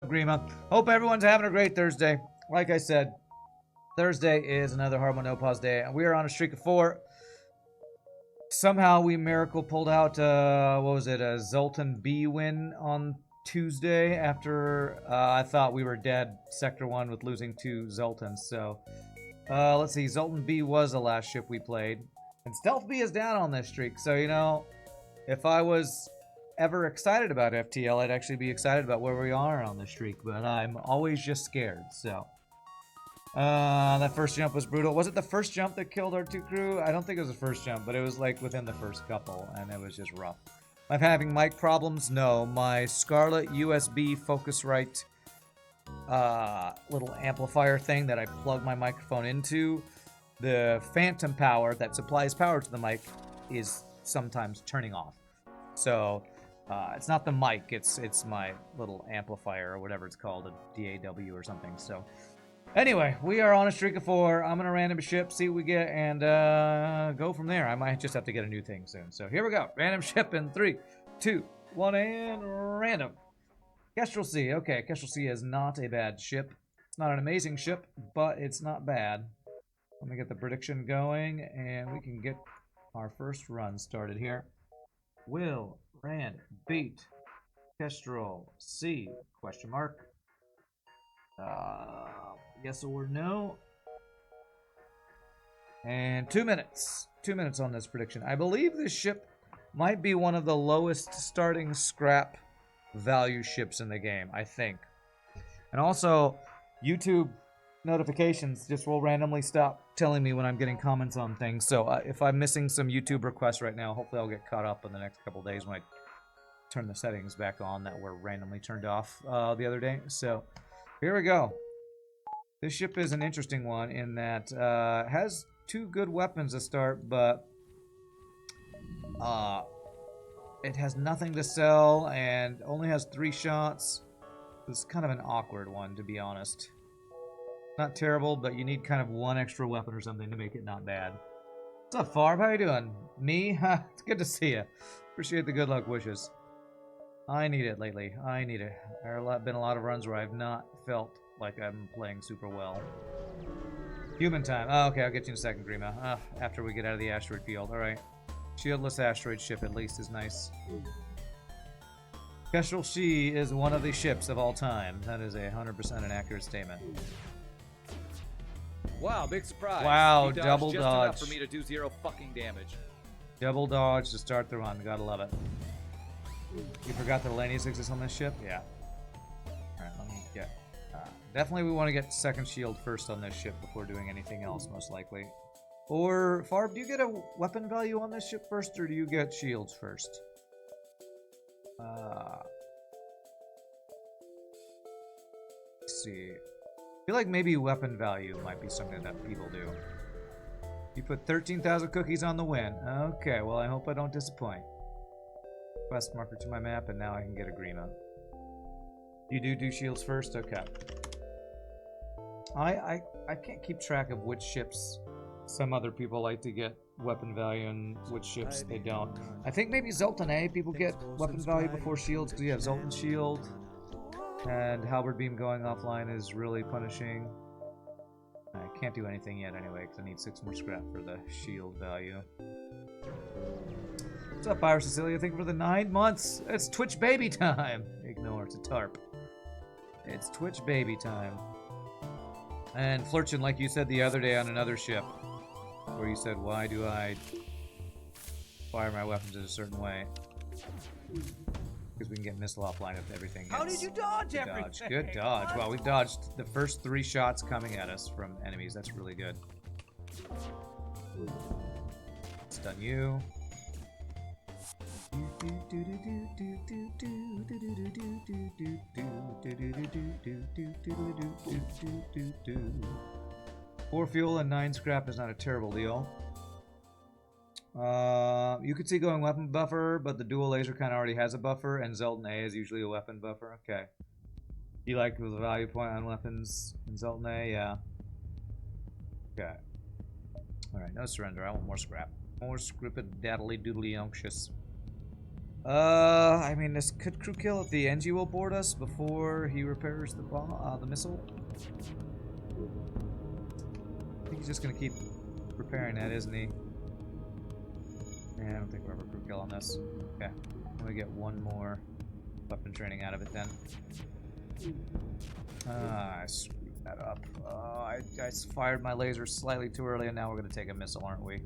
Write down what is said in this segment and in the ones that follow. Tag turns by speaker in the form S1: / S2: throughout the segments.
S1: Grima. Hope everyone's having a great Thursday. Like I said, Thursday is another Hard Mode No Pause day, and we are on a streak of 4. Somehow we miracle pulled out, what was it, a Zoltan B win on Tuesday after I thought we were dead Sector 1 with losing 2 Zoltans. So, let's see, Zoltan B was the last ship we played. And Stealth B is down on this streak, so, you know, if I was ever excited about FTL, I'd actually be excited about where we are on the streak, but I'm always just scared, so. That first jump was brutal. Was it the first jump that killed our 2 crew? I don't think it was the first jump, but it was like within the first couple, and it was just rough. I'm having mic problems? No. My Scarlet USB Focusrite little amplifier thing that I plug my microphone into, the phantom power that supplies power to the mic is sometimes turning off. So, it's not the mic, it's my little amplifier or whatever it's called, a DAW or something. So, anyway, we are on a streak of 4. I'm gonna random a ship, see what we get, and go from there. I might just have to get a new thing soon. So here we go. Random ship in 3, 2, 1, and random. Kestrel C. Okay, Kestrel C is not a bad ship. It's not an amazing ship, but it's not bad. Let me get the prediction going, and we can get our first run started here. Will Rand beat Kestrel C? Question mark. Yes or no? And 2 minutes. 2 minutes on this prediction. I believe this ship might be one of the lowest starting scrap value ships in the game, I think. And also, YouTube notifications just will randomly stop telling me when I'm getting comments on things. So if I'm missing some YouTube requests right now, hopefully I'll get caught up in the next couple days when I turn the settings back on that were randomly turned off the other day. So here we go. This ship is an interesting one in that has 2 good weapons to start, but it has nothing to sell and only has 3 shots. It's kind of an awkward one, to be honest. Not terrible, but you need kind of 1 extra weapon or something to make it not bad. What's up, Farb? How you doing? Me? It's good to see you. Appreciate the good luck wishes. I need it lately. I need it. There have been a lot of runs where I've not felt like I'm playing super well. Human time. Oh, okay, I'll get you in a second, Grima. After we get out of the asteroid field. Alright. Shieldless asteroid ship at least is nice. Kestrel C is one of the ships of all time. That is 100% an accurate statement.
S2: Wow, big surprise.
S1: Wow,
S2: he
S1: double
S2: just
S1: dodge.
S2: enough for me to do 0 fucking damage.
S1: Double dodge to start the run. Gotta love it. You forgot the Lanius exists on this ship? Yeah. Alright, let me get... definitely we want to get second shield first on this ship before doing anything else, most likely. Or, Farb, do you get a weapon value on this ship first, or do you get shields first? Let's see. I feel like maybe weapon value might be something that people do. You put 13,000 cookies on the win. Okay, well, I hope I don't disappoint. Quest marker to my map, and now I can get a Grima. You do shields first? Okay. I can't keep track of which ships some other people like to get weapon value and which ships they don't. I think maybe Zoltan A people get weapon value before shields because you have Zoltan shield. And Halberd Beam going offline is really punishing. I can't do anything yet anyway because I need 6 more scrap for the shield value. What's up, Fire Cecilia? Thank you for the 9 months. It's Twitch baby time. Ignore, it's a tarp. It's Twitch baby time. And Flirchin, like you said the other day on another ship, where you said, why do I fire my weapons in a certain way? Because we can get missile offline if everything gets...
S2: How did you dodge everything?
S1: Good dodge. Wow, we've dodged the first 3 shots coming at us from enemies. That's really good. Stun you. Four fuel and 9 scrap is not a terrible deal. You could see going weapon buffer, but the dual laser kind of already has a buffer, and Zoltan A is usually a weapon buffer. Okay. You like the value point on weapons in Zoltan A? Yeah. Okay. Alright, no surrender. I want more scrap. More scripted daddly doodly unctious. I mean, this could crew kill if the NG will board us before he repairs the bomb, the missile. I think he's just gonna keep repairing that, isn't he? Yeah, I don't think we're ever crew kill on this. Okay, I'm gonna get one more weapon training out of it then. I screwed that up. I fired my laser slightly too early, and now we're gonna take a missile, aren't we?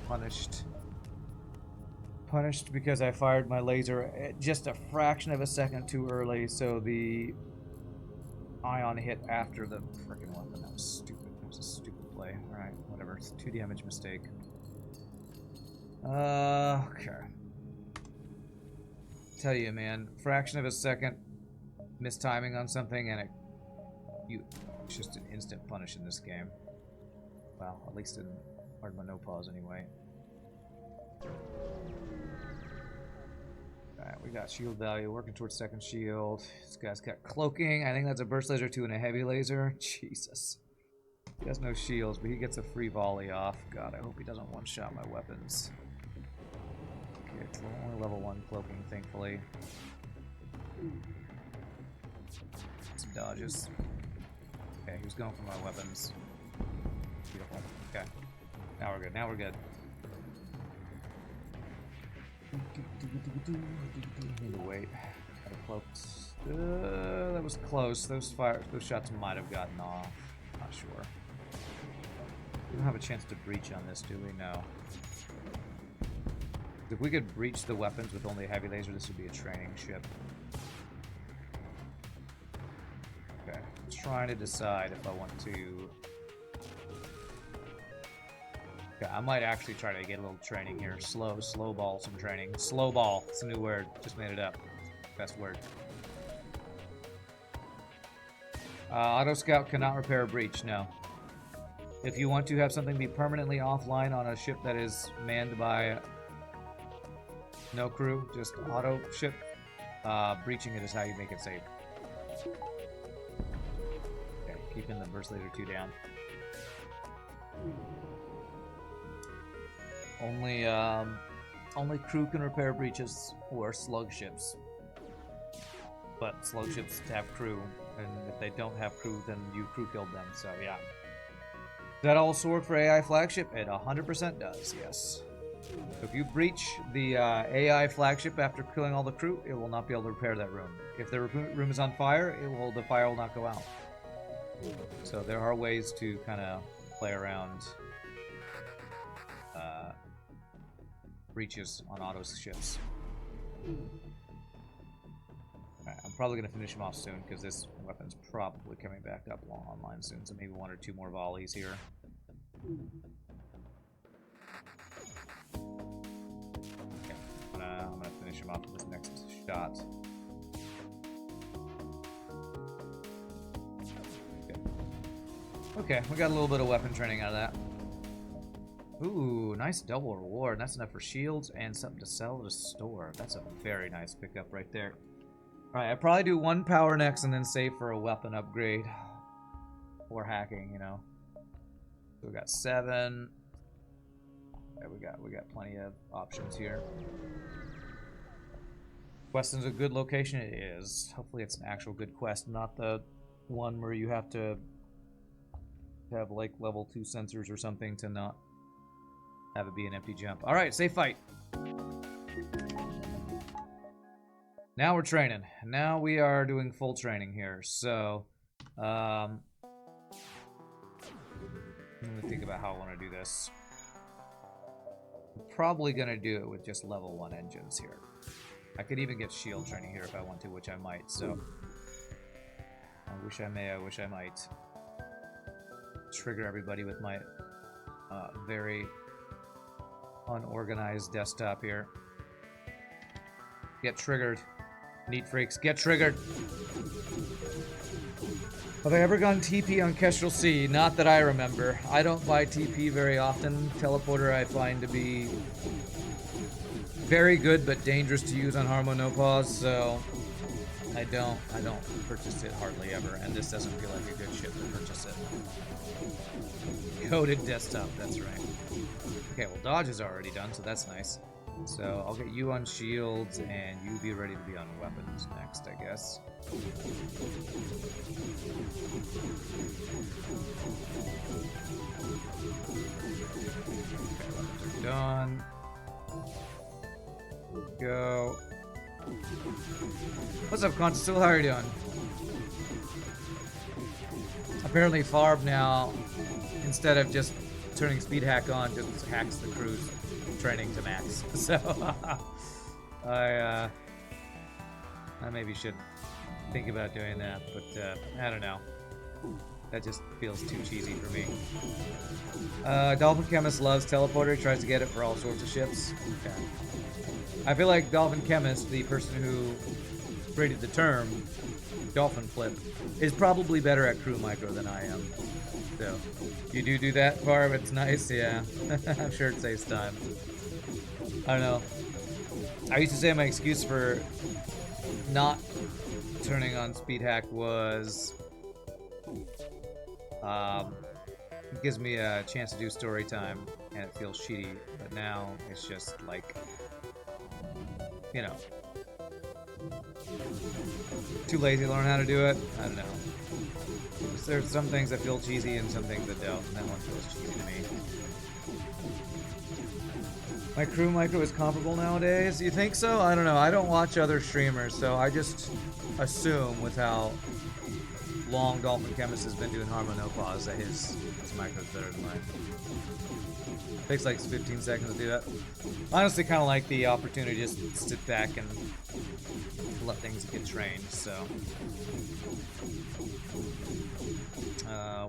S1: Punished. Punished because I fired my laser at just a fraction of a second too early, so the ion hit after the freaking weapon. That was stupid. That was a stupid play. Alright, whatever. It's a 2 damage mistake. Okay. Tell you, man, fraction of a second mistiming on something, and it's just an instant punish in this game. Well, at least in Hard No Pause anyway. Alright, we got shield value, working towards second shield. This guy's got cloaking. I think that's a burst laser 2 and a heavy laser. Jesus. He has no shields, but he gets a free volley off. God, I hope he doesn't one-shot my weapons. Okay, it's only level 1 cloaking, thankfully. Some dodges. Okay, he was going for my weapons. Beautiful. Okay. Now we're good. Now we're good. Need to wait. Got a cloaked. That was close. Those shots might have gotten off. Not sure. We don't have a chance to breach on this, do we? No. If we could breach the weapons with only a heavy laser, this would be a training ship. Okay. I'm trying to decide if I want to. Okay, I might actually try to get a little training here. Slow ball some training. Slow ball. It's a new word. Just made it up. Best word. Auto scout cannot repair a breach. No. If you want to have something be permanently offline on a ship that is manned by no crew, just auto ship, breaching it is how you make it safe. Okay, keeping the burst laser 2 down. Only crew can repair breaches or slug ships. But slug ships have crew, and if they don't have crew, then you crew killed them, so yeah. Does that all work for AI flagship? It 100% does, yes. So if you breach the AI flagship after killing all the crew, it will not be able to repair that room. If the room is on fire, the fire will not go out. So there are ways to kind of play around breaches on auto ships. Right, I'm probably going to finish him off soon because this weapon's probably coming back up online soon, so maybe 1 or 2 more volleys here. Okay, I'm gonna finish him off with this next shot. Okay, we got a little bit of weapon training out of that. Ooh, nice double reward. That's enough for shields and something to sell at a store. That's a very nice pickup right there. Alright, I'd probably do 1 power next and then save for a weapon upgrade. Or hacking, you know. So we got 7. Okay, we got plenty of options here. Weston's a good location. It is. Hopefully it's an actual good quest, not the one where you have to have like level 2 sensors or something to not have it be an empty jump. Alright, safe fight. Now we're training. Now we are doing full training here. So, let me think about how I want to do this. I'm probably going to do it with just level 1 engines here. I could even get shield training here if I want to, which I might. So, I wish I may, I wish I might. Trigger everybody with my very unorganized desktop here. Get triggered. Neat freaks, get triggered. Have I ever gone TP on Kestrel C? Not that I remember. I don't buy TP very often. Teleporter I find to be very good but dangerous to use on Hard No Pause, so I don't purchase it hardly ever, and this doesn't feel like a good ship to purchase it. Coded desktop, that's right. Okay, well dodge is already done, so that's nice. So I'll get you on shields, and you be ready to be on weapons next, I guess. Okay, weapons are done. Go. What's up, Constantine? How are you doing? Apparently Farb now, instead of just turning speed hack on, just hacks the crew's training to max. So I maybe should think about doing that, but I don't know. That just feels too cheesy for me. Dolphin Chemist loves teleporter. He tries to get it for all sorts of ships. Okay. I feel like Dolphin Chemist, the person who created the term Dolphin Flip, is probably better at crew micro than I am. So, you do that, Barb? It's nice, yeah. I'm sure it saves time. I don't know. I used to say my excuse for not turning on speed hack was it gives me a chance to do story time and it feels shitty, but now it's just like, you know, too lazy to learn how to do it. I don't know. There's some things that feel cheesy and some things that don't, and that one feels cheesy to me. My crew micro is comparable nowadays. You think so? I don't know. I don't watch other streamers, so I just assume with how long Dolphin Chemist has been doing Harmonopause that his micro is better than mine. Takes like 15 seconds to do that. Honestly, kind of like the opportunity to just sit back and let things get trained, so.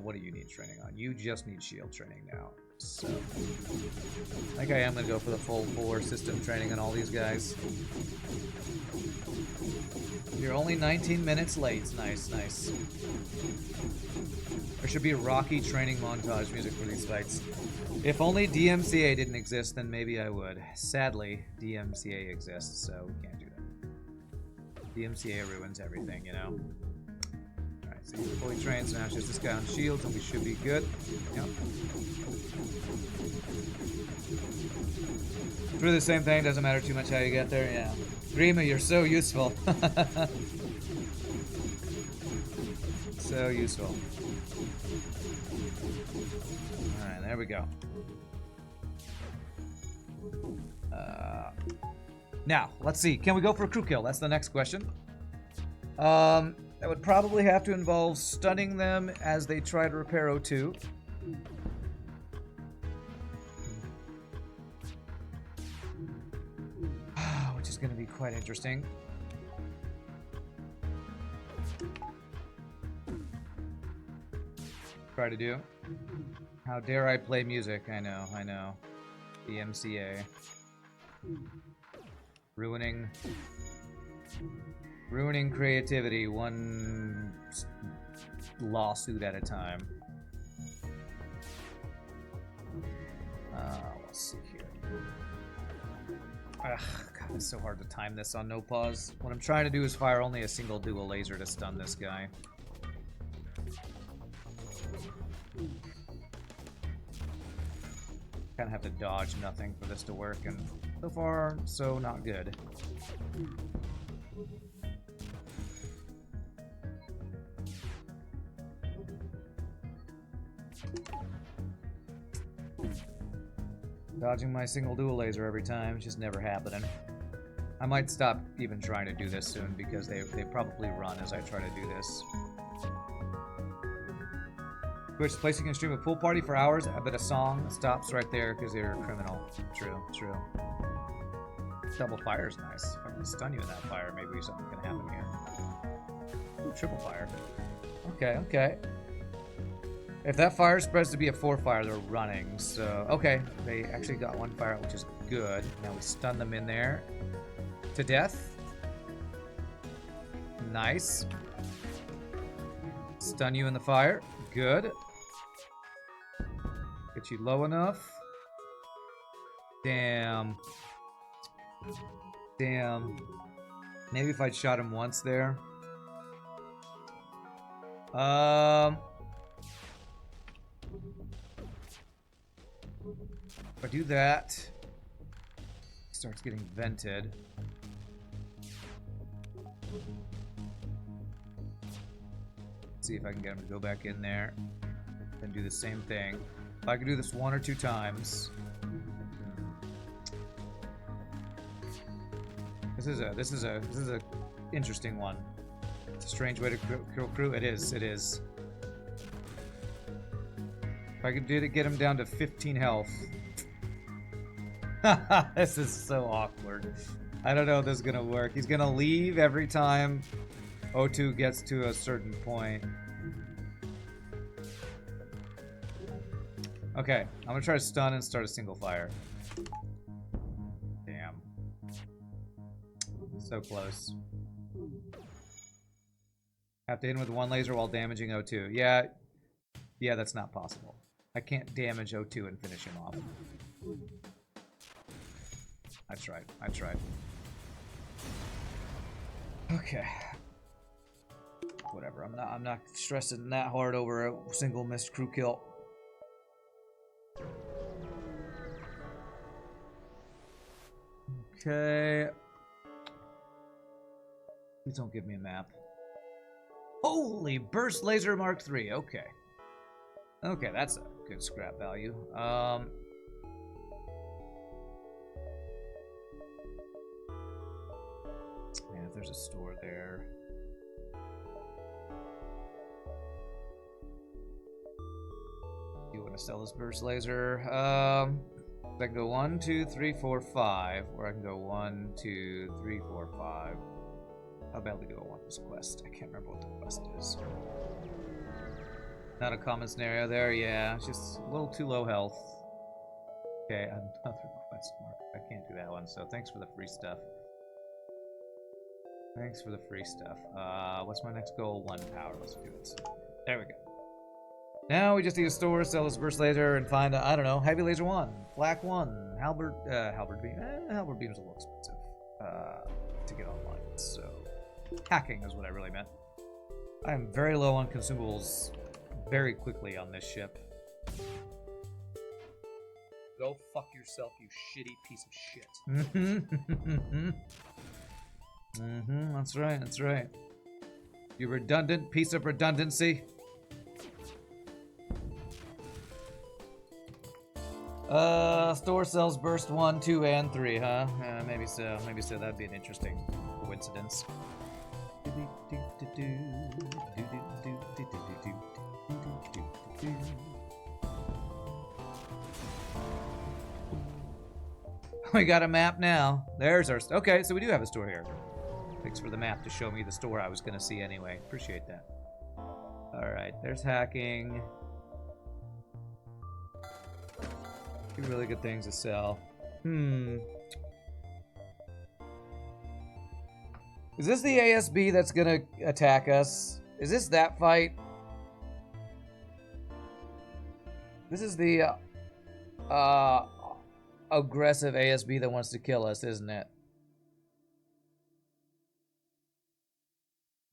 S1: What do you need training on? You just need shield training now. So, I think I am going to go for the full 4 system training on all these guys. You're only 19 minutes late. Nice, nice. There should be a Rocky training montage music for these fights. If only DMCA didn't exist, then maybe I would. Sadly, DMCA exists, so we can't do that. DMCA ruins everything, you know? Alright, so he's fully trained, so now it's just this guy on shields, and we should be good. Yep. It's really the same thing, doesn't matter too much how you get there, yeah. Grima, you're so useful. So useful. Alright, there we go. Now, let's see. Can we go for a crew kill? That's the next question. That would probably have to involve stunning them as they try to repair O2. Which is going to be quite interesting. Try to do. How dare I play music? I know, I know. The MCA. Ruining creativity one lawsuit at a time. Let's see here. Ugh, God, it's so hard to time this on no pause. What I'm trying to do is fire only a single dual laser to stun this guy. Kind of have to dodge nothing for this to work, and so far, so not good. Dodging my single dual laser every time, it's just never happening. I might stop even trying to do this soon because they probably run as I try to do this. Twitch placing a stream a pool party for hours, but a song stops right there because you're a criminal. True, true. Double fire is nice. If I can stun you in that fire, maybe something can happen here. Ooh, triple fire. Okay, okay. If that fire spreads to be a 4 fire, they're running. So, okay. They actually got 1 fire, which is good. Now we stun them in there. To death. Nice. Stun you in the fire. Good. Get you low enough. Damn. Damn. Maybe if I'd shot him once there. If I do that, it starts getting vented. Let's see if I can get him to go back in there and do the same thing. If I can do this 1 or 2 times. This is a interesting one. It's a strange way to kill crew. It is. If I could get him down to 15 health. This is so awkward. I don't know if this is gonna work. He's gonna leave every time O2 gets to a certain point. Okay, I'm gonna try to stun and start a single fire. Damn. So close. Have to hit him with 1 laser while damaging O2. Yeah, that's not possible. I can't damage O2 and finish him off. I tried. Okay. Whatever. I'm not stressing that hard over a single missed crew kill. Okay. Please don't give me a map. Holy burst laser Mark III. Okay. Okay, that's a good scrap value. Man, if there's a store there. You want to sell this burst laser? I can go 1, 2, 3, 4, 5, or I can go 1, 2, 3, 4, 5. How badly do I want this quest? I can't remember what the quest is. Not a common scenario there, yeah. It's just a little too low health. Okay, another quest mark. I can't do that one, so thanks for the free stuff. Thanks for the free stuff. What's my next goal? 1 power. Let's do it. There we go. Now we just need a store, sell this burst laser, and find, I don't know, heavy laser 1, flak 1, halberd beam. Halberd beam is a little expensive to get online, so hacking is what I really meant. I am very low on consumables very quickly on this ship.
S2: Go fuck yourself, you shitty piece of shit.
S1: That's right. You redundant piece of redundancy. Store sells burst 1, 2, and 3, huh? Maybe so. That'd be an interesting coincidence. We got a map now. There's our... Okay, so we do have a store here. Thanks for the map to show me the store I was going to see anyway. Appreciate that. Alright, there's hacking. 2 really good things to sell. Is this the ASB that's gonna attack us? Is this that fight? This is the aggressive ASB that wants to kill us, isn't it?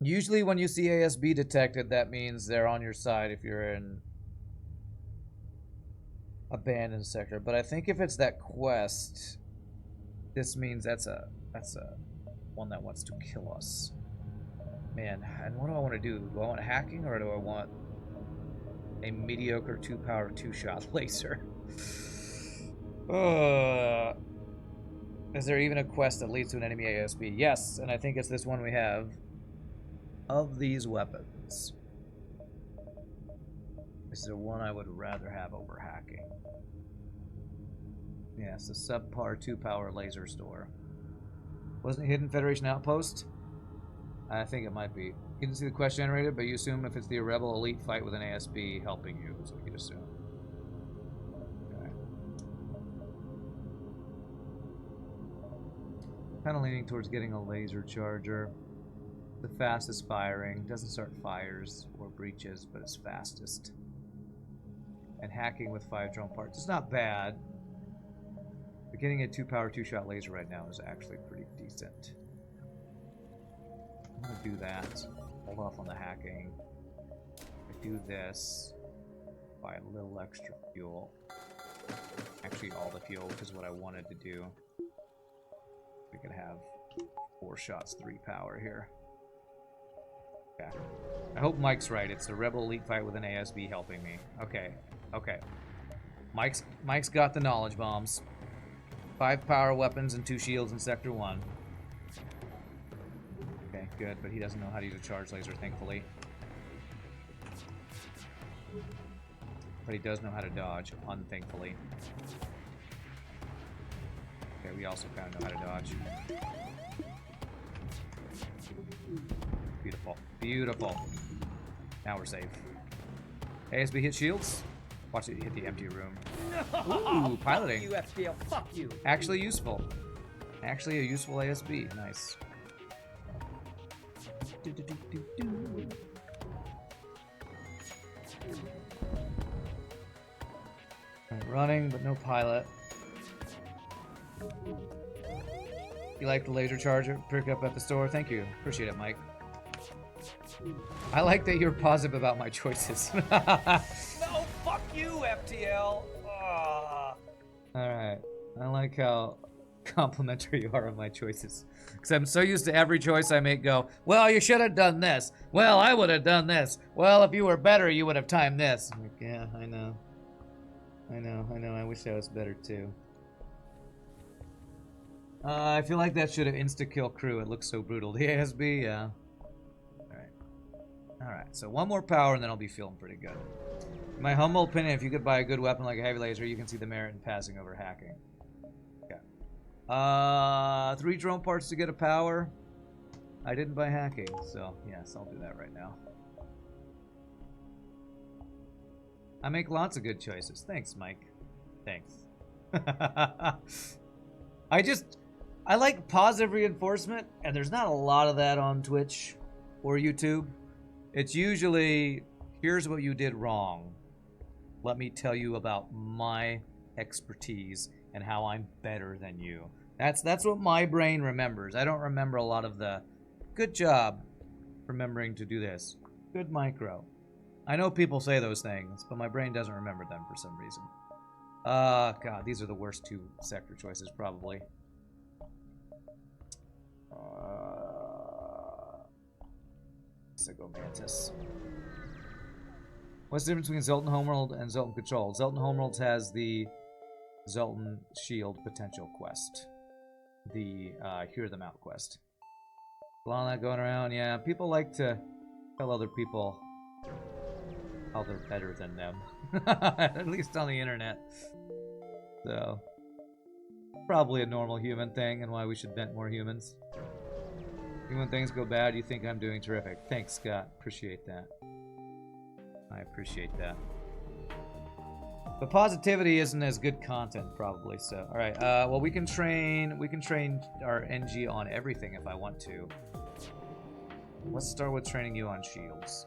S1: Usually when you see ASB detected, that means they're on your side if you're in abandoned sector. But I think if it's that quest, this means that's a one that wants to kill us. Man, and what do I want to do? Do I want hacking or do I want a mediocre 2-power 2-shot laser? Is there even a quest that leads to an enemy ASB? Yes, and I think it's this one we have. Of these weapons, this is the one I would rather have over hacking. Yes, the subpar 2-power laser store. Wasn't it Hidden Federation Outpost? I think it might be. You didn't see the quest generated, but you assume if it's the rebel elite fight with an ASB helping you, is what you'd assume. Okay. Kind of leaning towards getting a laser charger. The fastest firing, doesn't start fires or breaches, but it's fastest. And hacking with 5 drone parts. It's not bad. But getting a 2-power 2-shot laser right now is actually pretty decent. I'm gonna do that. Hold off on the hacking. do this, buy a little extra fuel. Actually, all the fuel, which is what I wanted to do. We could have 4 shots, 3 power here. Yeah. I hope Mike's right. It's a Rebel Elite fight with an ASB helping me. Okay. Okay. Mike's got the knowledge bombs. 5 power weapons and 2 shields in Sector 1. Okay, good, but he doesn't know how to use a charge laser, thankfully. But he does know how to dodge, unthankfully. Okay, we also kind of know how to dodge. Beautiful. Beautiful. Now we're safe. ASB hit shields. Watch it hit the empty room. Ooh, piloting.
S2: Fuck you, FTL. Fuck you.
S1: Actually useful. Actually a useful ASB. Nice. Right, running, but no pilot. You like the laser charger? Pick up at the store. Thank you. Appreciate it, Mike. I like that you're positive about my choices.
S2: No, fuck you, FTL.
S1: Alright. I like how complimentary you are of my choices. Because I'm so used to every choice I make go, well, you should have done this. Well, I would have done this. Well, if you were better, you would have timed this. I'm like, yeah, I know. I know. I wish I was better too. I feel like that should have insta-kill crew. It looks so brutal. The ASB, yeah. Alright, so 1 more power and then I'll be feeling pretty good. In my humble opinion, if you could buy a good weapon like a heavy laser, you can see the merit in passing over hacking. Okay. 3 drone parts to get a power. I didn't buy hacking, so yes, I'll do that right now. I make lots of good choices. Thanks, Mike. Thanks. I like positive reinforcement, and there's not a lot of that on Twitch or YouTube. It's usually, here's what you did wrong. Let me tell you about my expertise and how I'm better than you. That's what my brain remembers. I don't remember a lot of the, good job remembering to do this. Good micro. I know people say those things, but my brain doesn't remember them for some reason. God, these are the worst 2 sector choices, probably. Sicko Mantis. What's the difference between Zoltan Homeworld and Zoltan Control? Zoltan Homeworld has the Zoltan Shield Potential quest. The Hear Them Out quest. A lot of that going around, yeah. People like to tell other people how they're better than them. At least on the internet. So, probably a normal human thing and why we should vent more humans. Even when things go bad, you think I'm doing terrific. Thanks, Scott. Appreciate that. I appreciate that. But positivity isn't as good content, probably. So, all right. Well, we can train our NG on everything if I want to. Let's start with training you on shields.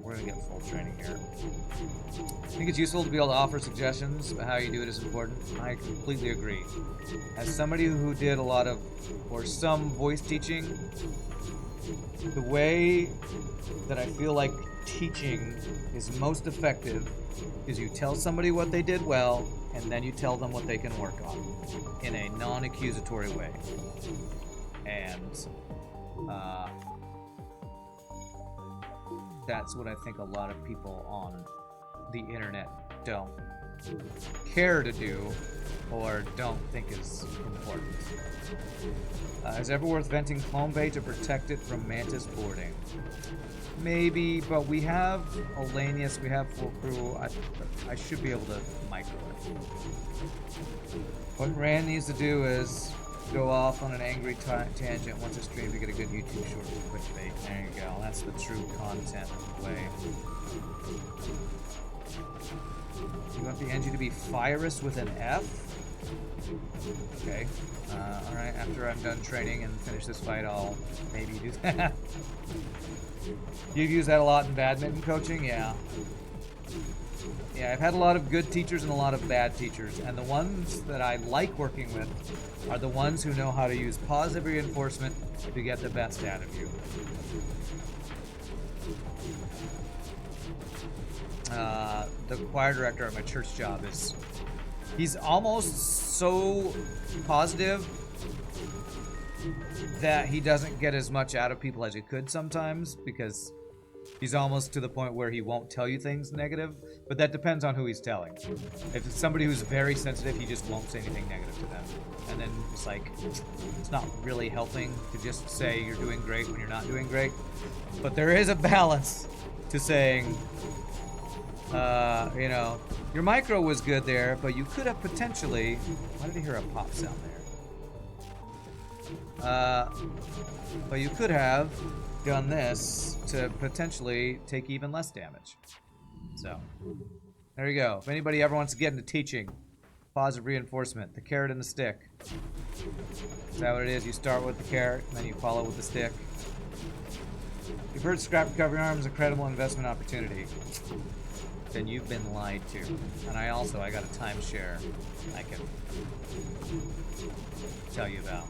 S1: We're gonna get full training here. I think it's useful to be able to offer suggestions, but how you do it is important. I completely agree. As somebody who did a lot of, or some voice teaching, the way that I feel like teaching is most effective is you tell somebody what they did well, and then you tell them what they can work on in a non-accusatory way. And that's what I think a lot of people on the internet don't care to do or don't think is important. Is it ever worth venting clone bay to protect it from mantis boarding? Maybe, but we have Elanius, we have full crew. I should be able to micro it. What Rand needs to do is go off on an angry tangent once a stream to get a good YouTube short with quick bait. There you go. That's the true content of the way. You want the NG to be Fyrus with an F? Okay. Alright, after I'm done training and finish this fight, I'll maybe do that. You've used that a lot in badminton coaching? Yeah. Yeah, I've had a lot of good teachers and a lot of bad teachers, and the ones that I like working with are the ones who know how to use positive reinforcement to get the best out of you. The choir director at my church job is, he's almost so positive that he doesn't get as much out of people as he could sometimes, because he's almost to the point where he won't tell you things negative, but that depends on who he's telling. If it's somebody who's very sensitive, he just won't say anything negative to them. And then it's like, it's not really helping to just say you're doing great when you're not doing great. But there is a balance to saying, you know, your micro was good there, but you could have potentially... Why did I hear a pop sound there? But you could have done this to potentially take even less damage. So, there you go. If anybody ever wants to get into teaching, positive reinforcement, the carrot and the stick. Is that what it is? You start with the carrot, and then you follow with the stick. You've heard scrap recovery arms is a credible investment opportunity. Then you've been lied to. And I got a timeshare I can tell you about.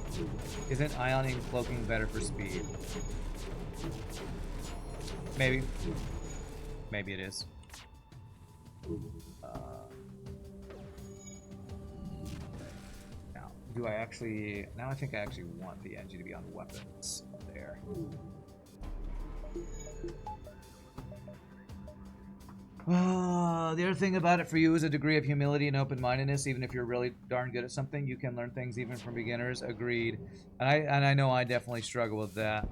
S1: Isn't ioning cloaking better for speed? Maybe. Maybe it is. Now, do I actually... Now I think I actually want the engine to be on weapons. There. The other thing about it for you is a degree of humility and open-mindedness. Even if you're really darn good at something, you can learn things even from beginners. Agreed. And I know I definitely struggle with that.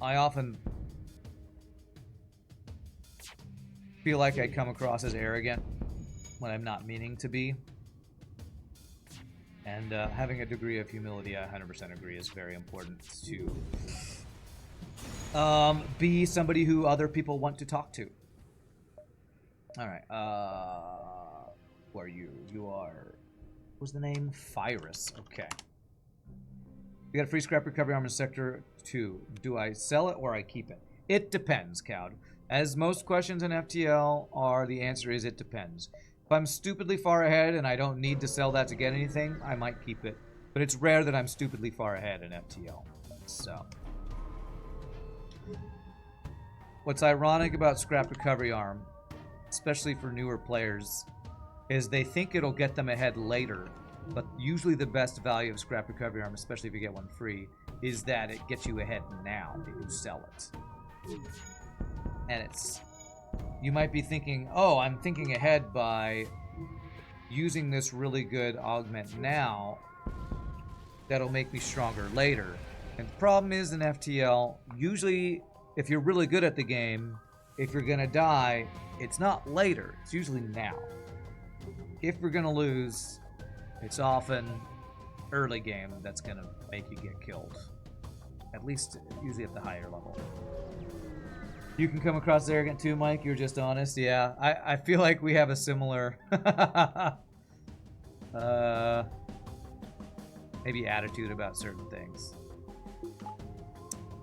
S1: I often feel like I come across as arrogant when I'm not meaning to be. And having a degree of humility, I 100% agree, is very important to be somebody who other people want to talk to. Alright, who are you? You are... What's the name? Fyrus. Okay. You got a free scrap recovery arm in Sector 2. Do I sell it or I keep it? It depends, Cowd. As most questions in FTL are, the answer is it depends. If I'm stupidly far ahead and I don't need to sell that to get anything, I might keep it. But it's rare that I'm stupidly far ahead in FTL. So... What's ironic about scrap recovery arm, especially for newer players, is they think it'll get them ahead later, but usually the best value of scrap recovery arm, especially if you get one free, is that it gets you ahead now if you sell it. And it's... You might be thinking, oh, I'm thinking ahead by using this really good augment now that'll make me stronger later. And the problem is in FTL, usually if you're really good at the game, if you're gonna die, it's not later, it's usually now. If you're gonna lose, it's often early game that's gonna make you get killed. At least usually at the higher level. You can come across arrogant too, Mike. You're just honest. Yeah, I feel like we have a similar maybe attitude about certain things.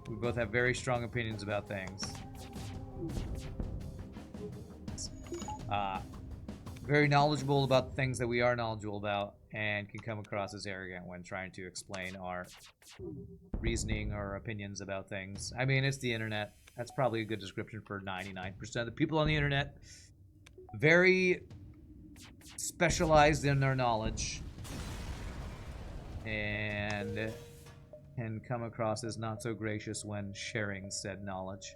S1: We both have very strong opinions about things. Very knowledgeable about the things that we are knowledgeable about, and can come across as arrogant when trying to explain our reasoning or opinions about things. I mean, it's the internet. That's probably a good description for 99% of the people on the internet. Very specialized in their knowledge. And can come across as not so gracious when sharing said knowledge.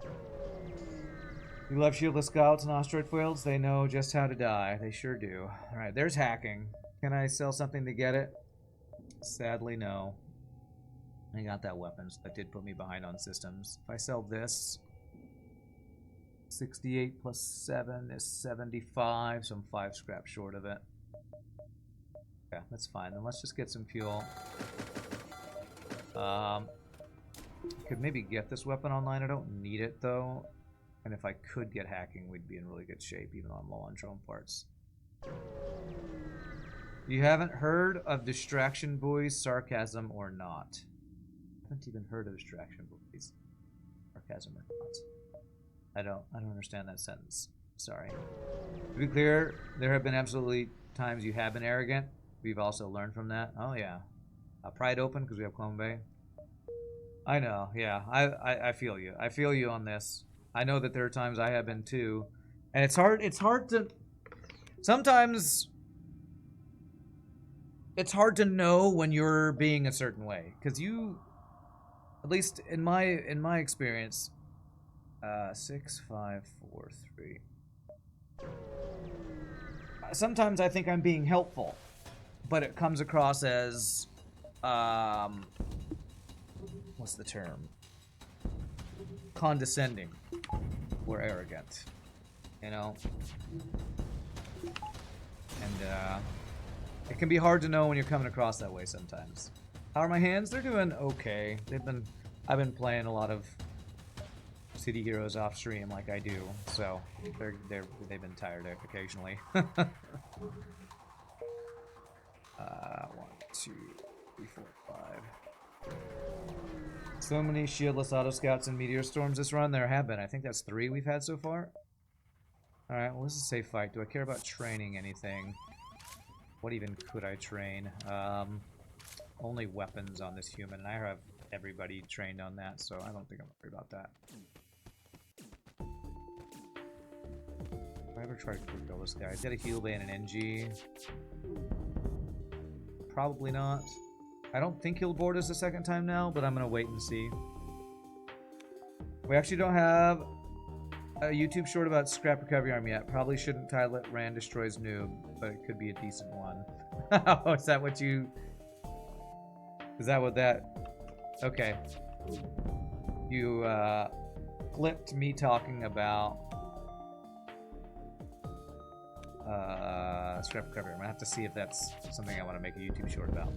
S1: You love shieldless scouts and asteroid fields? They know just how to die. They sure do. Alright, there's hacking. Can I sell something to get it? Sadly, no. I got that weapon, so that did put me behind on systems. If I sell this, 68 plus 7 is 75, so I'm 5 scrap short of it. Okay, that's fine. Then let's just get some fuel. Could maybe get this weapon online. I don't need it, though. And if I could get hacking, we'd be in really good shape, even though I'm low on drone parts. You haven't heard of Distraction Boys, Sarcasm, or not? I haven't even heard of Distraction Boys, Sarcasm, or not. I don't understand that sentence. Sorry. To be clear, there have been absolutely times you have been arrogant. We've also learned from that. Oh, yeah. Pride open, because we have Clone Bay. I know, yeah. I feel you. I feel you on this. I know that there are times I have been too. And it's hard to sometimes it's hard to know when you're being a certain way. Cause you at least in my experience, 6, 5, 4, 3. Sometimes I think I'm being helpful, but it comes across as what's the term? Condescending or arrogant, you know? And it can be hard to know when you're coming across that way sometimes. How are my hands? They're doing okay. I've been playing a lot of City Heroes off stream like I do, so they've been tired occasionally. 1, 2, 3, 4, 5. So many shieldless auto scouts and meteor storms this run. There have been. I think that's 3 we've had so far. All right. Well, this is a safe fight. Do I care about training anything? What even could I train? Only weapons on this human, and I have everybody trained on that, so I don't think I'm worried about that. If I ever try to quick kill this guy, he's got a heal band and NG. Probably not. I don't think he'll board us a second time now, but I'm gonna wait and see. We actually don't have a YouTube short about Scrap Recovery Arm yet. Probably shouldn't title it Rand Destroys Noob, but it could be a decent one. Oh, is that what you... Is that what that... Okay. You, clipped me talking about... Scrap Recovery. I'm gonna have to see if that's something I want to make a YouTube short about.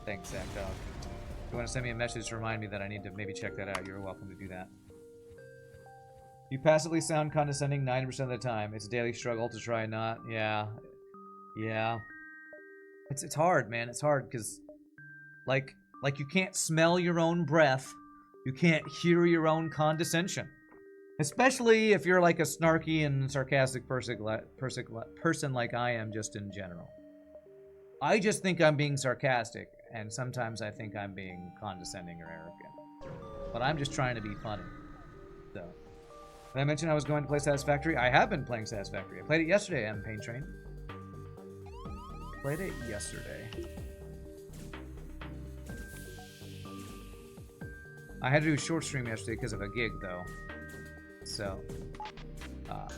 S1: Thanks, Zach Dog. If you want to send me a message to remind me that I need to maybe check that out, you're welcome to do that. You passively sound condescending 90% of the time. It's a daily struggle to try and not. Yeah. Yeah. It's hard, man. It's hard because like you can't smell your own breath. You can't hear your own condescension. Especially if you're like a snarky and sarcastic person like I am just in general. I just think I'm being sarcastic, and sometimes I think I'm being condescending or arrogant. But I'm just trying to be funny. So, did I mention I was going to play Satisfactory? I have been playing Satisfactory. I played it yesterday on Pain Train. Played it yesterday. I had to do a short stream yesterday because of a gig, though. So,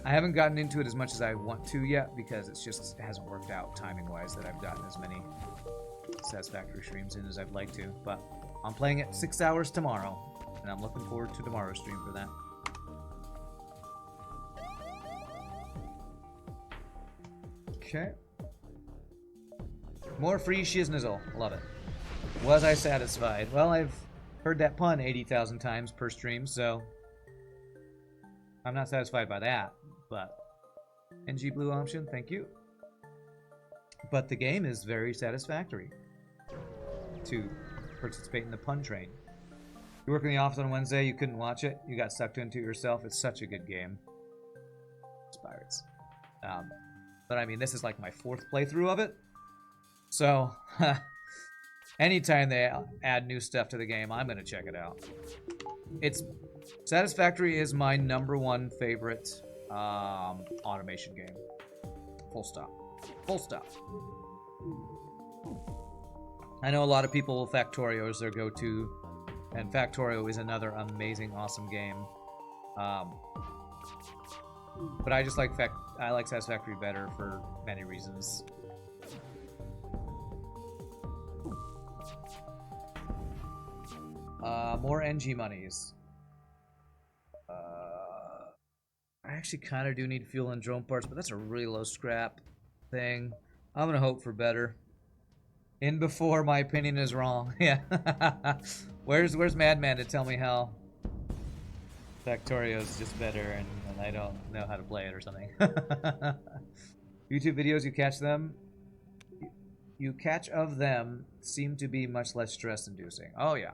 S1: I haven't gotten into it as much as I want to yet because it hasn't worked out timing-wise that I've gotten as many Satisfactory streams in as I'd like to. But I'm playing it 6 hours tomorrow, and I'm looking forward to tomorrow's stream for that. Okay. More free shiznizle. Love it. Was I satisfied? Well, I've heard that pun 80,000 times per stream, so... I'm not satisfied by that, but NG blue option, thank you. But the game is very satisfactory to participate in the pun train. You work in the office on Wednesday, you couldn't watch it, you got sucked into it yourself. It's such a good game. It's Pirates. But I mean, this is like my 4th playthrough of it. So, anytime they add new stuff to the game, I'm going to check it out. Satisfactory is my #1 favorite automation game. Full stop. Full stop. I know a lot of people, Factorio is their go-to, and Factorio is another amazing, awesome game. But I just like I like Satisfactory better for many reasons. More NG monies. I actually kind of do need fuel and drone parts, but that's a really low scrap thing. I'm gonna hope for better. In before my opinion is wrong. Yeah. Where's Madman to tell me how Factorio is just better and I don't know how to play it or something. YouTube videos, you catch them. You catch of them seem to be much less stress-inducing. Oh yeah.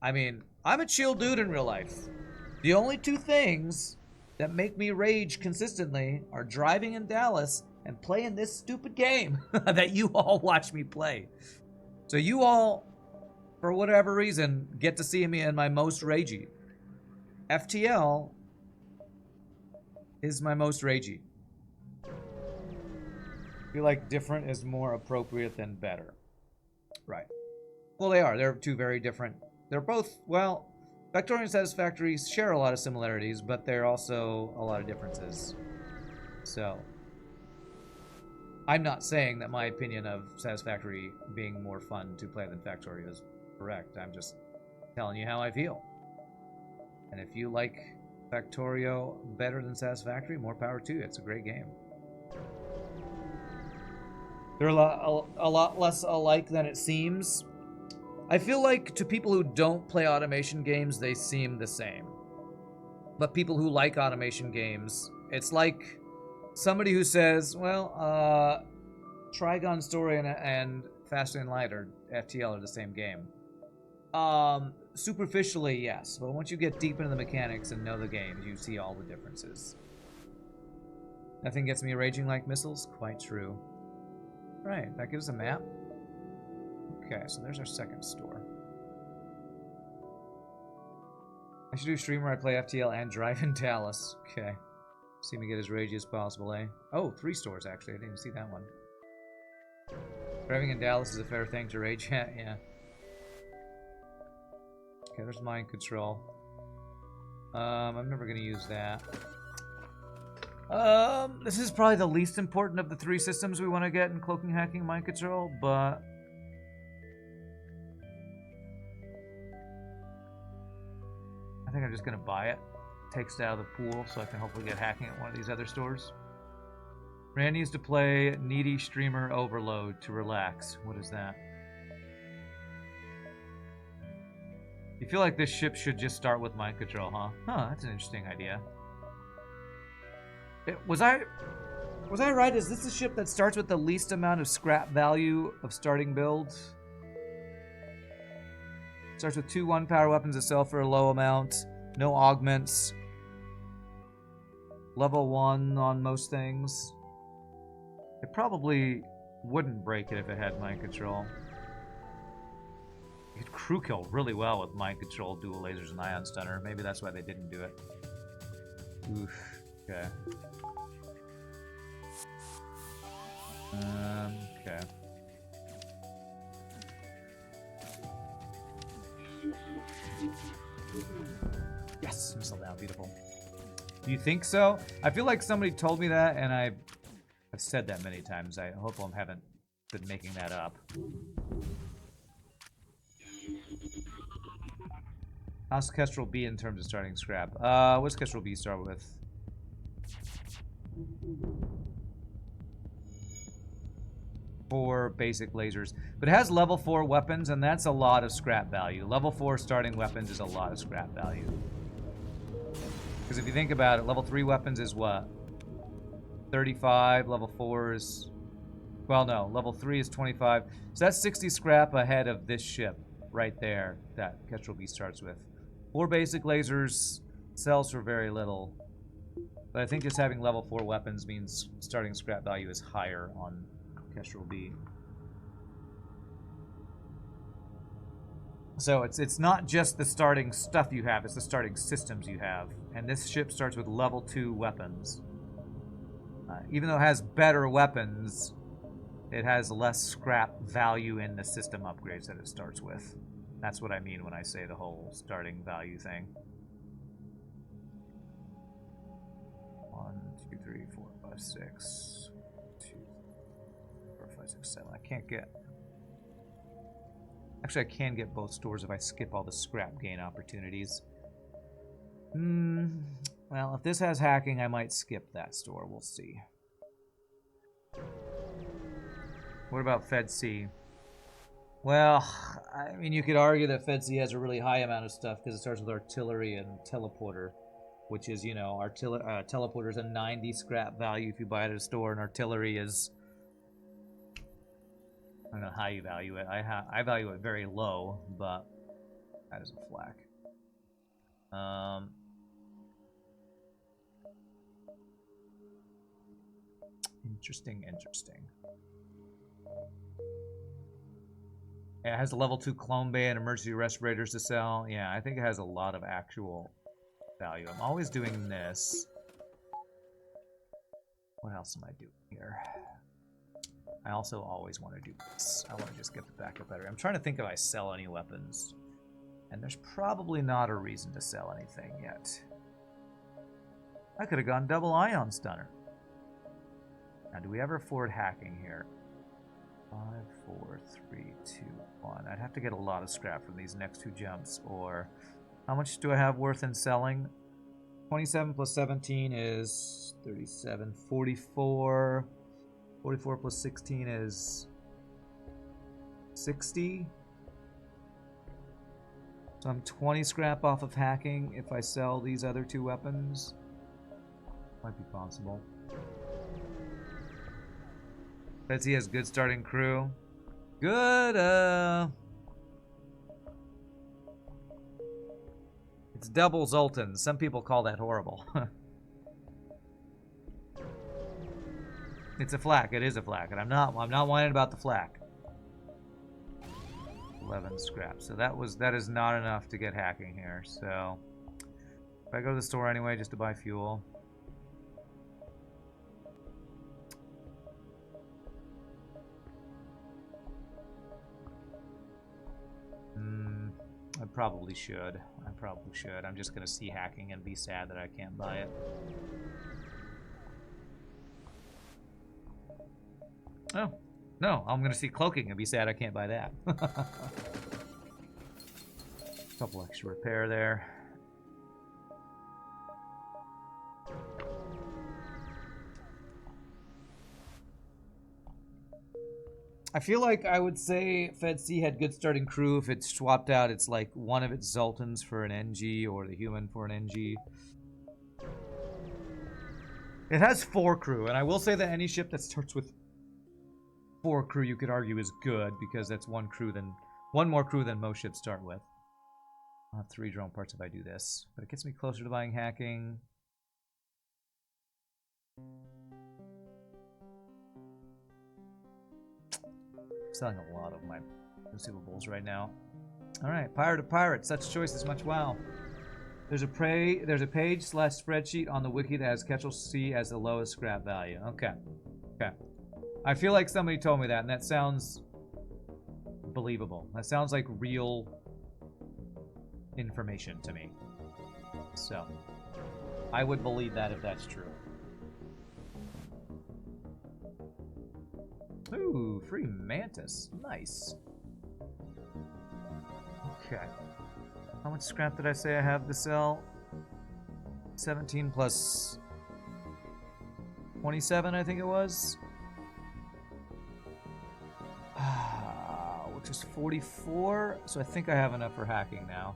S1: I mean, I'm a chill dude in real life. The only 2 things that make me rage consistently are driving in Dallas and playing this stupid game that you all watch me play. So you all for whatever reason, get to see me in my most ragey. FTL is my most ragey. I feel like different is more appropriate than better. Right. Well, they are. They're two very different. They're both, well, Factorio and Satisfactory share a lot of similarities, but they're also a lot of differences. So, I'm not saying that my opinion of Satisfactory being more fun to play than Factorio is correct. I'm just telling you how I feel. And if you like Factorio better than Satisfactory, more power to you. It's a great game. They're a lot less alike than it seems. I feel like to people who don't play automation games, they seem the same. But people who like automation games, it's like somebody who says, well, Trigon Story and Fast and Light or FTL are the same game. Superficially, yes. But once you get deep into the mechanics and know the game, you see all the differences. Nothing gets me raging like missiles? Quite true. Right, that gives us a map. Okay, so there's our second store. I should do a stream where I play FTL and drive in Dallas. Okay. See me get as ragey as possible, eh? Oh, 3 stores, actually. I didn't even see that one. Driving in Dallas is a fair thing to rage at, yeah. Okay, there's mind control. I'm never going to use that. This is probably the least important of the 3 systems we want to get in cloaking, hacking, mind control, but I think I'm just going to buy it. Takes it out of the pool so I can hopefully get hacking at one of these other stores. Rand needs to play Needy Streamer Overload to relax. What is that? You feel like this ship should just start with mind control, huh? Huh, that's an interesting idea. Was I right? Is this a ship that starts with the least amount of scrap value of starting build? Starts with 2 1-power weapons that sell for a low amount. No augments. Level 1 on most things. It probably wouldn't break it if it had mind control. You could crew kill really well with mind control, dual lasers, and ion stunner. Maybe that's why they didn't do it. Oof. Okay. Okay. Yes, missile down, beautiful. Do you think so? I feel like somebody told me that, and I've said that many times. I hope I haven't been making that up. How's Kestrel B in terms of starting scrap? What's Kestrel B start with? Four basic lasers, but it has level 4 weapons, and that's a lot of scrap value. Level 4 starting weapons is a lot of scrap value. Because if you think about it, level 3 weapons is what? 35, level 4 is... Well, no, level 3 is 25. So that's 60 scrap ahead of this ship right there that Kestrel B starts with. 4 basic lasers sells for very little. But I think just having level 4 weapons means starting scrap value is higher on Kestrel B. So it's not just the starting stuff you have, it's the starting systems you have. And this ship starts with level 2 weapons. Even though it has better weapons, it has less scrap value in the system upgrades that it starts with. That's what I mean when I say the whole starting value thing. 1, 2, 3, 4, 5, 6. 2, 4, 5, 6, 7. I can't get... Actually, I can get both stores if I skip all the scrap gain opportunities. Well, if this has hacking, I might skip that store. We'll see. What about Fed C? Well, I mean, you could argue that Fed C has a really high amount of stuff because it starts with artillery and teleporter, which is, you know, teleporter is a 90 scrap value if you buy it at a store, and artillery is... I don't know how you value it. I value it very low, but that is a flack. Interesting. It has a level 2 clone bay and emergency respirators to sell. Yeah, I think it has a lot of actual value. I'm always doing this. What else am I doing here? I also always want to do this. I want to just get the backup battery. I'm trying to think if I sell any weapons. And there's probably not a reason to sell anything yet. I could have gone double ion stunner. Now, do we ever afford hacking here? 5, 4, 3, 2, 1. I'd have to get a lot of scrap from these next two jumps. Or how much do I have worth in selling? 27 plus 17 is 37. 44. 44 plus 16 is 60. So I'm 20 scrap off of hacking if I sell these other two weapons. Might be possible. Betsy has good starting crew. Good, It's double Zoltan. Some people call that horrible. It's a flak. It is a flak, and I'm not whining about the flak. 11 scrap. So that is not enough to get hacking here. So if I go to the store anyway just to buy fuel. I probably should. I'm just gonna see hacking and be sad that I can't buy it. Oh, no, I'm gonna see cloaking and be sad I can't buy that. Couple extra repair there. I feel like I would say Fed C had good starting crew if it swapped out it's like one of its Zoltans for an NG or the human for an NG. It has 4 crew, and I will say that any ship that starts with 4 crew you could argue is good because that's one more crew than most ships start with. I'll have 3 drone parts if I do this, but it gets me closer to buying hacking. Selling a lot of my consumables right now. Alright, pirate to pirate. Such choice as much wow. There's a page / spreadsheet on the wiki that has Kestrel C as the lowest scrap value. Okay. Okay. I feel like somebody told me that, and that sounds believable. That sounds like real information to me. So, I would believe that if that's true. Ooh, free mantis. Nice. Okay. How much scrap did I say I have to sell? 17 plus 27, I think it was. Which is 44. So I think I have enough for hacking now.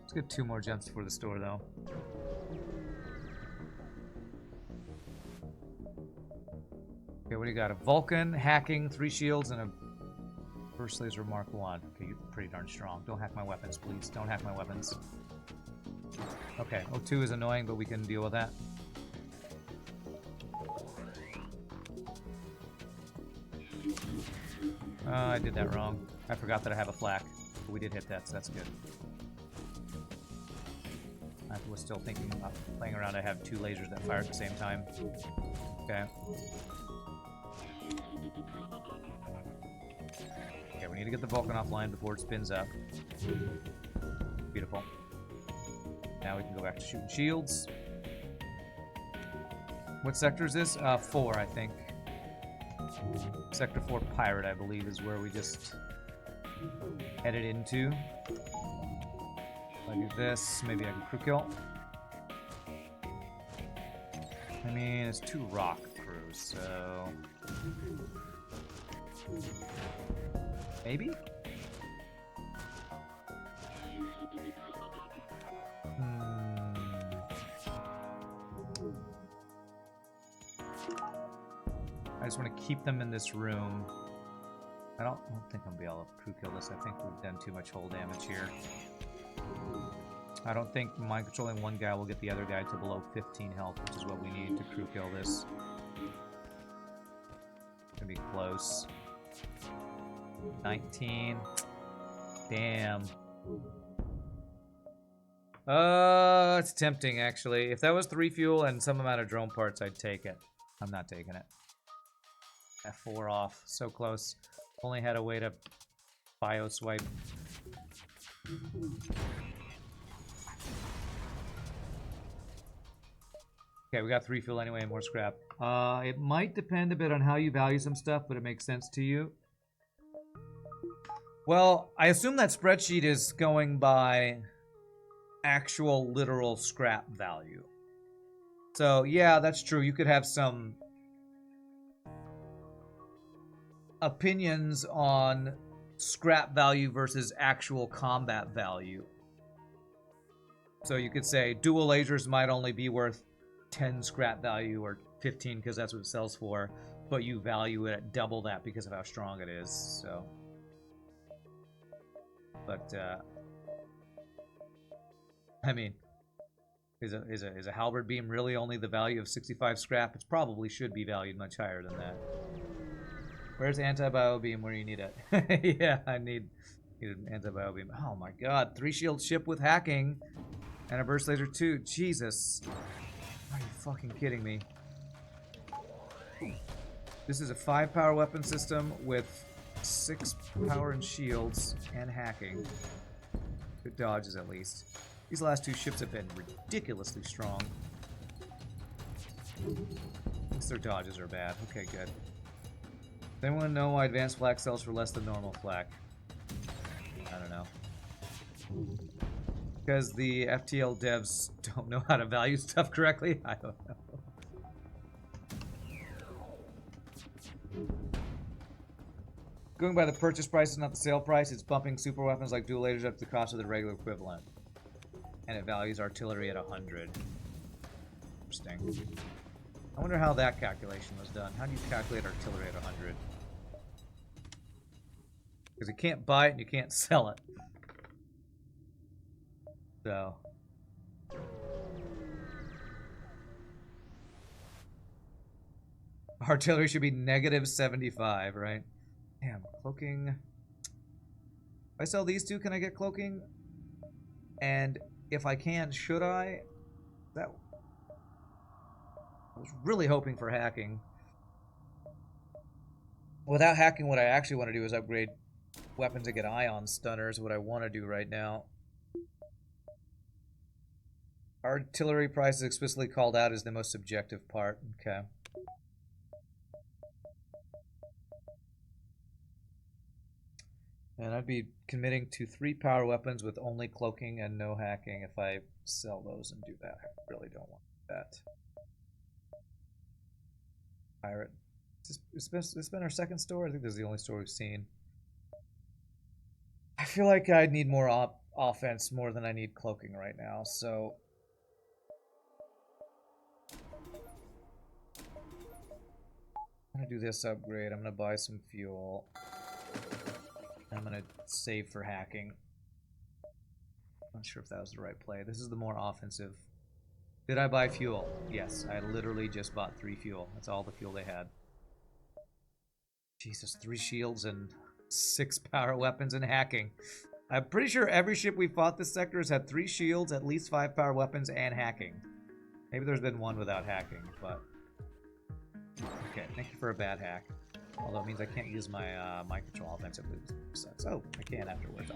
S1: Let's get 2 more jumps for the store, though. Okay, what do you got? A Vulcan, hacking, 3 shields, and a Burst Laser Mark 1. Okay, you're pretty darn strong. Don't hack my weapons, please. Don't hack my weapons. Okay, O2 is annoying, but we can deal with that. I did that wrong. I forgot that I have a flak. But we did hit that, so that's good. I was still thinking about playing around. I have 2 lasers that fire at the same time. Okay. Okay, we need to get the Vulcan offline before it spins up. Beautiful. Now we can go back to shooting shields. What sector is this? 4, I think. Sector 4 Pirate, I believe, is where we just headed into. If I do this, maybe I can crew kill. I mean, it's 2 rock crews, so... Maybe? I just want to keep them in this room. I don't think I'm gonna be able to crew kill this. I think we've done too much hull damage here. I don't think mind controlling one guy will get the other guy to below 15 health, which is what we need to crew kill this. Gonna be close. 19. Damn. It's tempting, actually. If that was 3 fuel and some amount of drone parts, I'd take it. I'm not taking it. F4 off. So close. Only had a way to bio swipe. Okay, we got 3 fuel anyway and more scrap. It might depend a bit on how you value some stuff, but it makes sense to you. Well, I assume that spreadsheet is going by actual literal scrap value. So, yeah, that's true. You could have some opinions on scrap value versus actual combat value. So you could say dual lasers might only be worth 10 scrap value or 15 because that's what it sells for, but you value it at double that because of how strong it is. So, but I mean, is a halberd beam really only the value of 65 scrap? It probably should be valued much higher than that. Where's anti-bio beam where you need it? Yeah, I need an anti-bio beam. Oh my god, 3 shield ship with hacking and a burst laser too. Jesus. Are you fucking kidding me? This is a 5 power weapon system with 6 power and shields and hacking. Good dodges at least. These last 2 ships have been ridiculously strong. At least their dodges are bad. Okay, good. Does anyone know why advanced flak sells for less than normal flak? I don't know. Because the FTL devs don't know how to value stuff correctly? I don't know. Going by the purchase price, not the sale price, it's bumping super weapons like dual lasers up to the cost of the regular equivalent. And it values artillery at 100. Interesting. I wonder how that calculation was done. How do you calculate artillery at 100? Because you can't buy it and you can't sell it. So. Artillery should be negative 75, right? Damn, cloaking. If I sell these 2, can I get cloaking? And if I can, should I? That. I was really hoping for hacking. Without hacking, what I actually want to do is upgrade weapons that get ion stunners. What I want to do right now. Artillery price is explicitly called out as the most subjective part. Okay. And I'd be committing to 3 power weapons with only cloaking and no hacking if I sell those and do that. I really don't want that. Pirate. It's been our second store. I think this is the only store we've seen. I feel like I need more offense more than I need cloaking right now, so... I'm gonna do this upgrade. I'm gonna buy some fuel. I'm gonna save for hacking. Not sure if that was the right play. This is the more offensive. Did I buy fuel? Yes, I literally just bought 3 fuel. That's all the fuel they had. Jesus, 3 shields and 6 power weapons and hacking. I'm pretty sure every ship we fought this sector has had 3 shields, at least 5 power weapons, and hacking. Maybe there's been 1 without hacking, but... Okay, thank you for a bad hack. Although it means I can't use my mind control offensively. Oh, I can afterwards.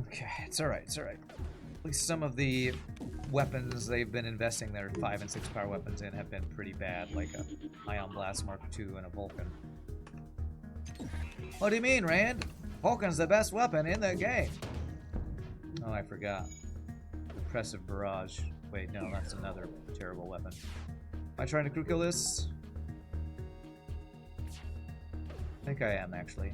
S1: Okay, it's alright, it's alright. At least some of the weapons they've been investing their 5 and 6 power weapons in have been pretty bad, like a Ion Blast Mark II and a Vulcan. What do you mean, Rand? Vulcan's the best weapon in the game. Oh, I forgot. Impressive barrage. Wait, no, that's another terrible weapon. Am I trying to crew kill this? I think I am, actually.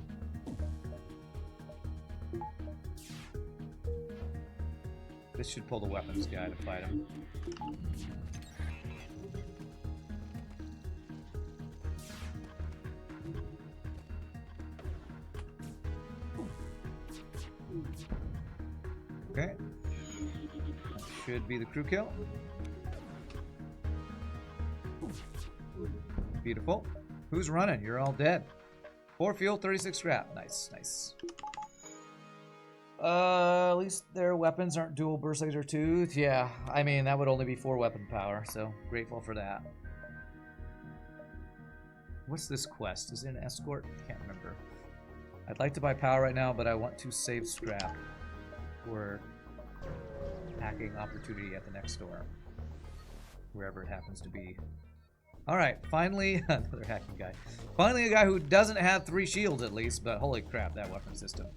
S1: This should pull the weapons guy to fight him. Okay. That should be the crew kill. Beautiful. Who's running? You're all dead. 4 fuel, 36 scrap. Nice, nice. At least their weapons aren't dual burst laser tooth. Yeah, I mean, that would only be 4 weapon power, so grateful for that. What's this quest? Is it an escort? Can't remember. I'd like to buy power right now, but I want to save scrap for hacking opportunity at the next store. Wherever it happens to be. Alright, finally, another hacking guy. Finally a guy who doesn't have 3 shields at least, but holy crap, that weapon system.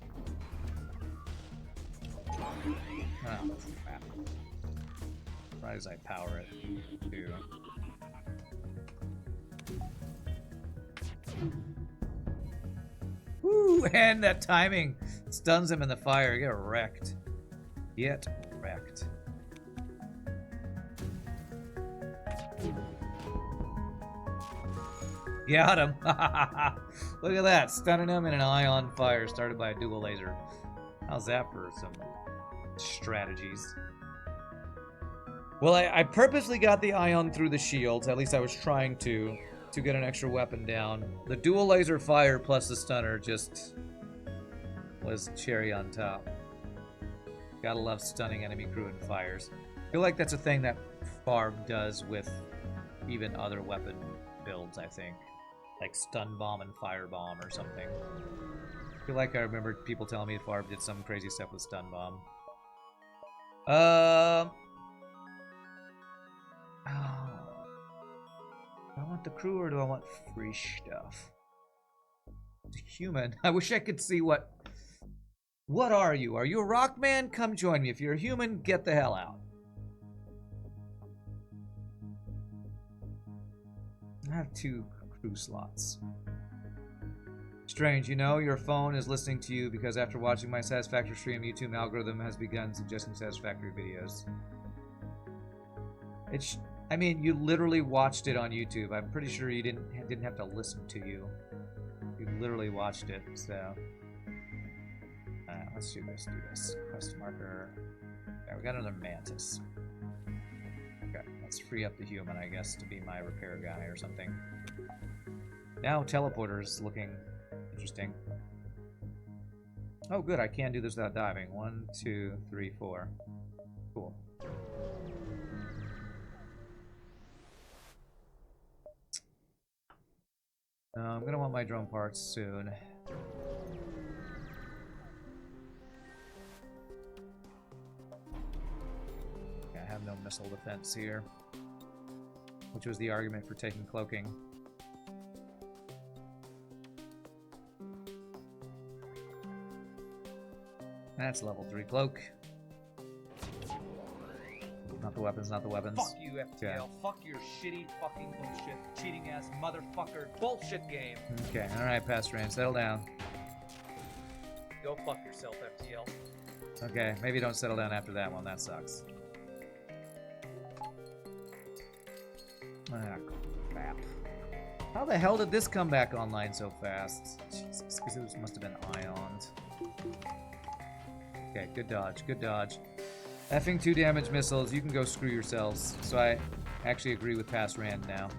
S1: Oh, crap. Surprised I power it, too. Woo! And that timing stuns him in the fire. Get wrecked. Get wrecked. Got him. Look at that. Stunning him in an ion fire started by a dual laser. How's that for some strategies? Well, I purposely got the ion through the shields. At least I was trying to get an extra weapon down. The dual laser fire plus the stunner just was cherry on top. Gotta love stunning enemy crew and fires. I feel like that's a thing that Farb does with even other weapon builds, I think. Like stun bomb and fire bomb or something. I feel like I remember people telling me Farb did some crazy stuff with stun bomb. Oh. Do I want the crew or do I want free stuff? Human. I wish I could see what... What are you? Are you a rock man? Come join me. If you're a human, get the hell out. I have 2 crew slots. Strange, you know, your phone is listening to you because after watching my Satisfactory stream, YouTube algorithm has begun suggesting satisfactory videos. I mean, you literally watched it on YouTube. I'm pretty sure you didn't have to listen to you. You literally watched it, so... let's do this. Quest marker. Yeah, we got another mantis. Okay, let's free up the human, I guess, to be my repair guy or something. Now teleporter's looking interesting. Oh, good, I can do this without diving. 1, 2, 3, 4. Cool. I'm gonna want my drone parts soon. Yeah, I have no missile defense here, which was the argument for taking cloaking. That's level 3 cloak. Not the weapons, not the weapons.
S2: Fuck you, FTL.
S1: Okay.
S2: Fuck your shitty fucking bullshit, cheating ass motherfucker bullshit game.
S1: Okay, alright, Pastor Rain, settle down.
S2: Go fuck yourself, FTL.
S1: Okay, maybe don't settle down after that one, that sucks. Ah, crap. How the hell did this come back online so fast? Jesus, because it must have been ioned. Okay, good dodge, good dodge. Effing 2 damage missiles, you can go screw yourselves. So I actually agree with Past Rand now.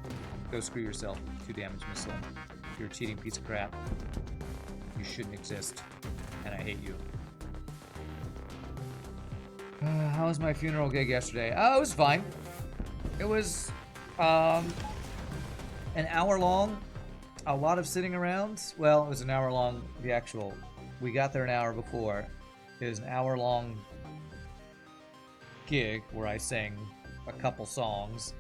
S1: Go screw yourself, 2 damage missile. You're a cheating piece of crap. You shouldn't exist. And I hate you. How was my funeral gig yesterday? Oh, it was fine. It was an hour long. A lot of sitting around. Well, it was an hour long, the actual. We got there an hour before. It was an hour long gig where I sang a couple songs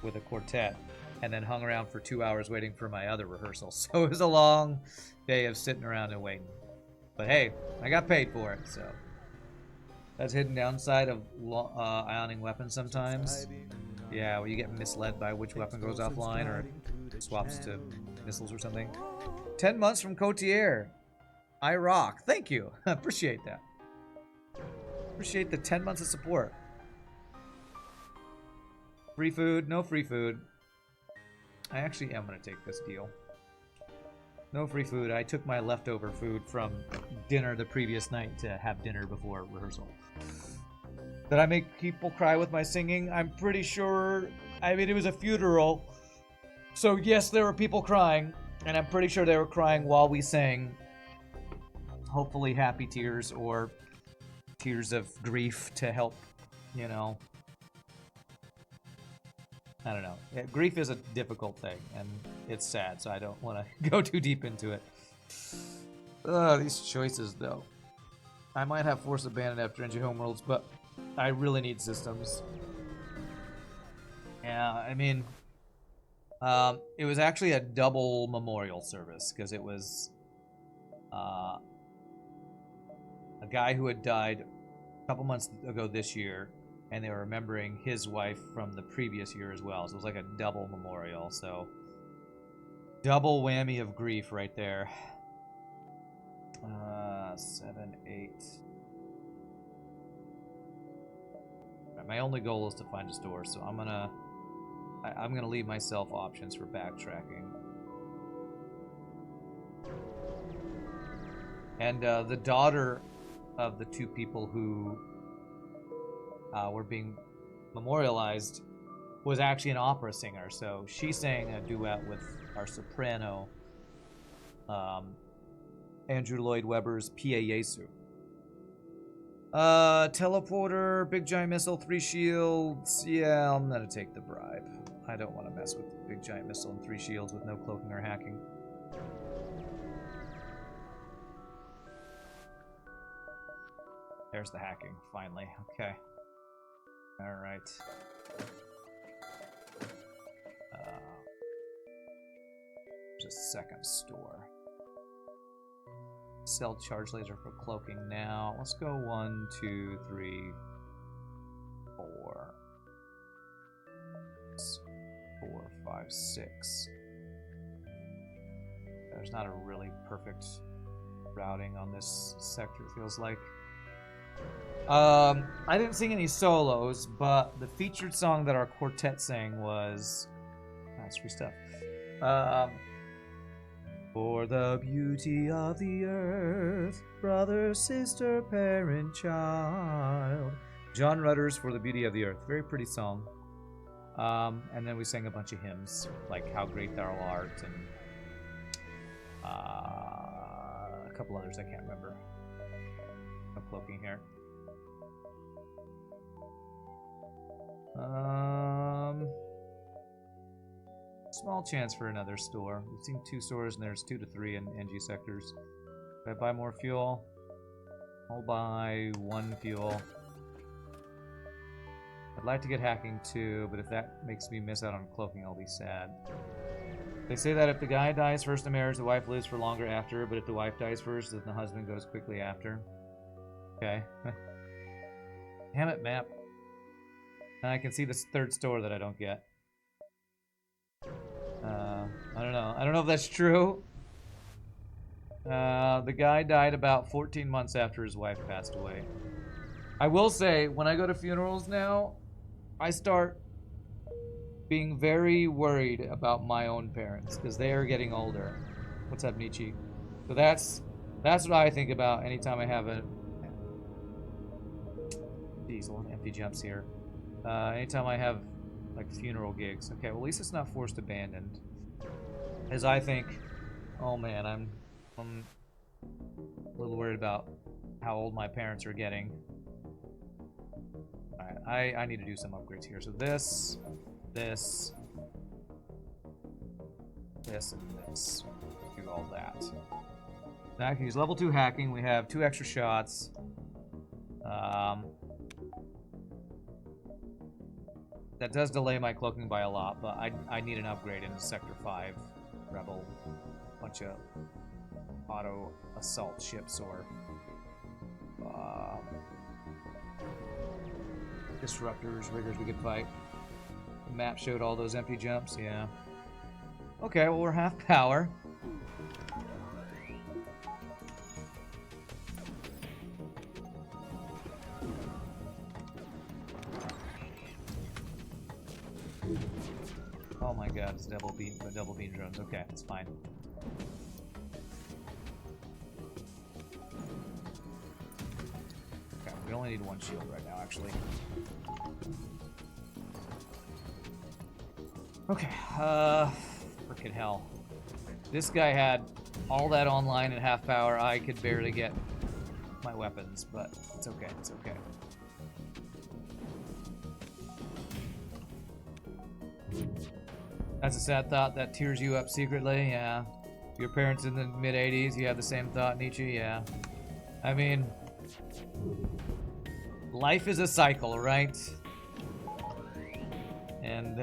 S1: with a quartet and then hung around for 2 hours waiting for my other rehearsal. So it was a long day of sitting around and waiting. But hey, I got paid for it, so. That's hidden downside of ioning weapons sometimes. Yeah, where you get misled by which weapon goes offline or swaps to missiles or something. 10 months from Cotier. I rock. Thank you. Appreciate that. Appreciate the 10 months of support. Free food, no free food. I actually am going to take this deal. No free food. I took my leftover food from dinner the previous night to have dinner before rehearsal. Did I make people cry with my singing? I'm pretty sure. I mean, it was a funeral. So, yes, there were people crying. And I'm pretty sure they were crying while we sang. Hopefully happy tears or tears of grief to help, you know. I don't know. Grief is a difficult thing, and it's sad, so I don't want to go too deep into it. These choices, though. I might have Force Abandoned after NG Homeworlds, but I really need systems. Yeah, I mean, it was actually a double memorial service, because it was a guy who had died a couple months ago this year, and they were remembering his wife from the previous year as well. So it was like a double memorial. So double whammy of grief right there. 7, 8. Right, my only goal is to find a store, so I'm gonna leave myself options for backtracking. And the daughter of the two people who were being memorialized was actually an opera singer, so she sang a duet with our soprano, Andrew Lloyd Webber's Pia Jesu. Teleporter, big giant missile, 3 shields. Yeah, I'm gonna take the bribe. I don't want to mess with the big giant missile and 3 shields with no cloaking or hacking. There's the hacking, finally. Okay. Alright. There's a second store. Sell charge laser for cloaking now. Let's go 1, 2, 3, 4. 4, 5, 6. There's not a really perfect routing on this sector, it feels like. I didn't sing any solos, but the featured song that our quartet sang was... That's free stuff. For the beauty of the earth, brother, sister, parent, child. John Rutter's For the Beauty of the Earth. Very pretty song. And then we sang a bunch of hymns, like How Great Thou Art, and a couple others I can't remember. No cloaking here. Small chance for another store. We've seen 2 stores, and there's 2 to 3 in NG sectors. If I buy more fuel, I'll buy 1 fuel. I'd like to get hacking too, but if that makes me miss out on cloaking, I'll be sad. They say that if the guy dies first in marriage, the wife lives for longer after, but if the wife dies first, then the husband goes quickly after. Okay. Damn it, map. And I can see this 3rd store that I don't get. I don't know. I don't know if that's true. The guy died about 14 months after his wife passed away. I will say, when I go to funerals now, I start being very worried about my own parents, because they are getting older. What's up, Nietzsche? So that's what I think about anytime I have a... Diesel, empty jumps here. Anytime I have, like, funeral gigs. Okay, well, at least it's not forced abandoned. As I think, oh man, I'm a little worried about how old my parents are getting. Alright, I need to do some upgrades here. So this, and this. Do all that. Now I can use level 2 hacking. We have 2 extra shots. That does delay my cloaking by a lot, but I need an upgrade in Sector 5 Rebel. Bunch of auto assault ships or disruptors, riggers we could fight. The map showed all those empty jumps, yeah. Okay, well we're half power. Oh my god, it's double beam drones. Okay, it's fine. only need one shield right now, actually. Okay, frickin' hell. This guy had all that online at half power. I could barely get my weapons, but it's okay, it's okay. That's a sad thought that tears you up secretly, yeah. Your parents in the mid-80s, you had the same thought, Nietzsche, yeah. I mean, life is a cycle, right? And,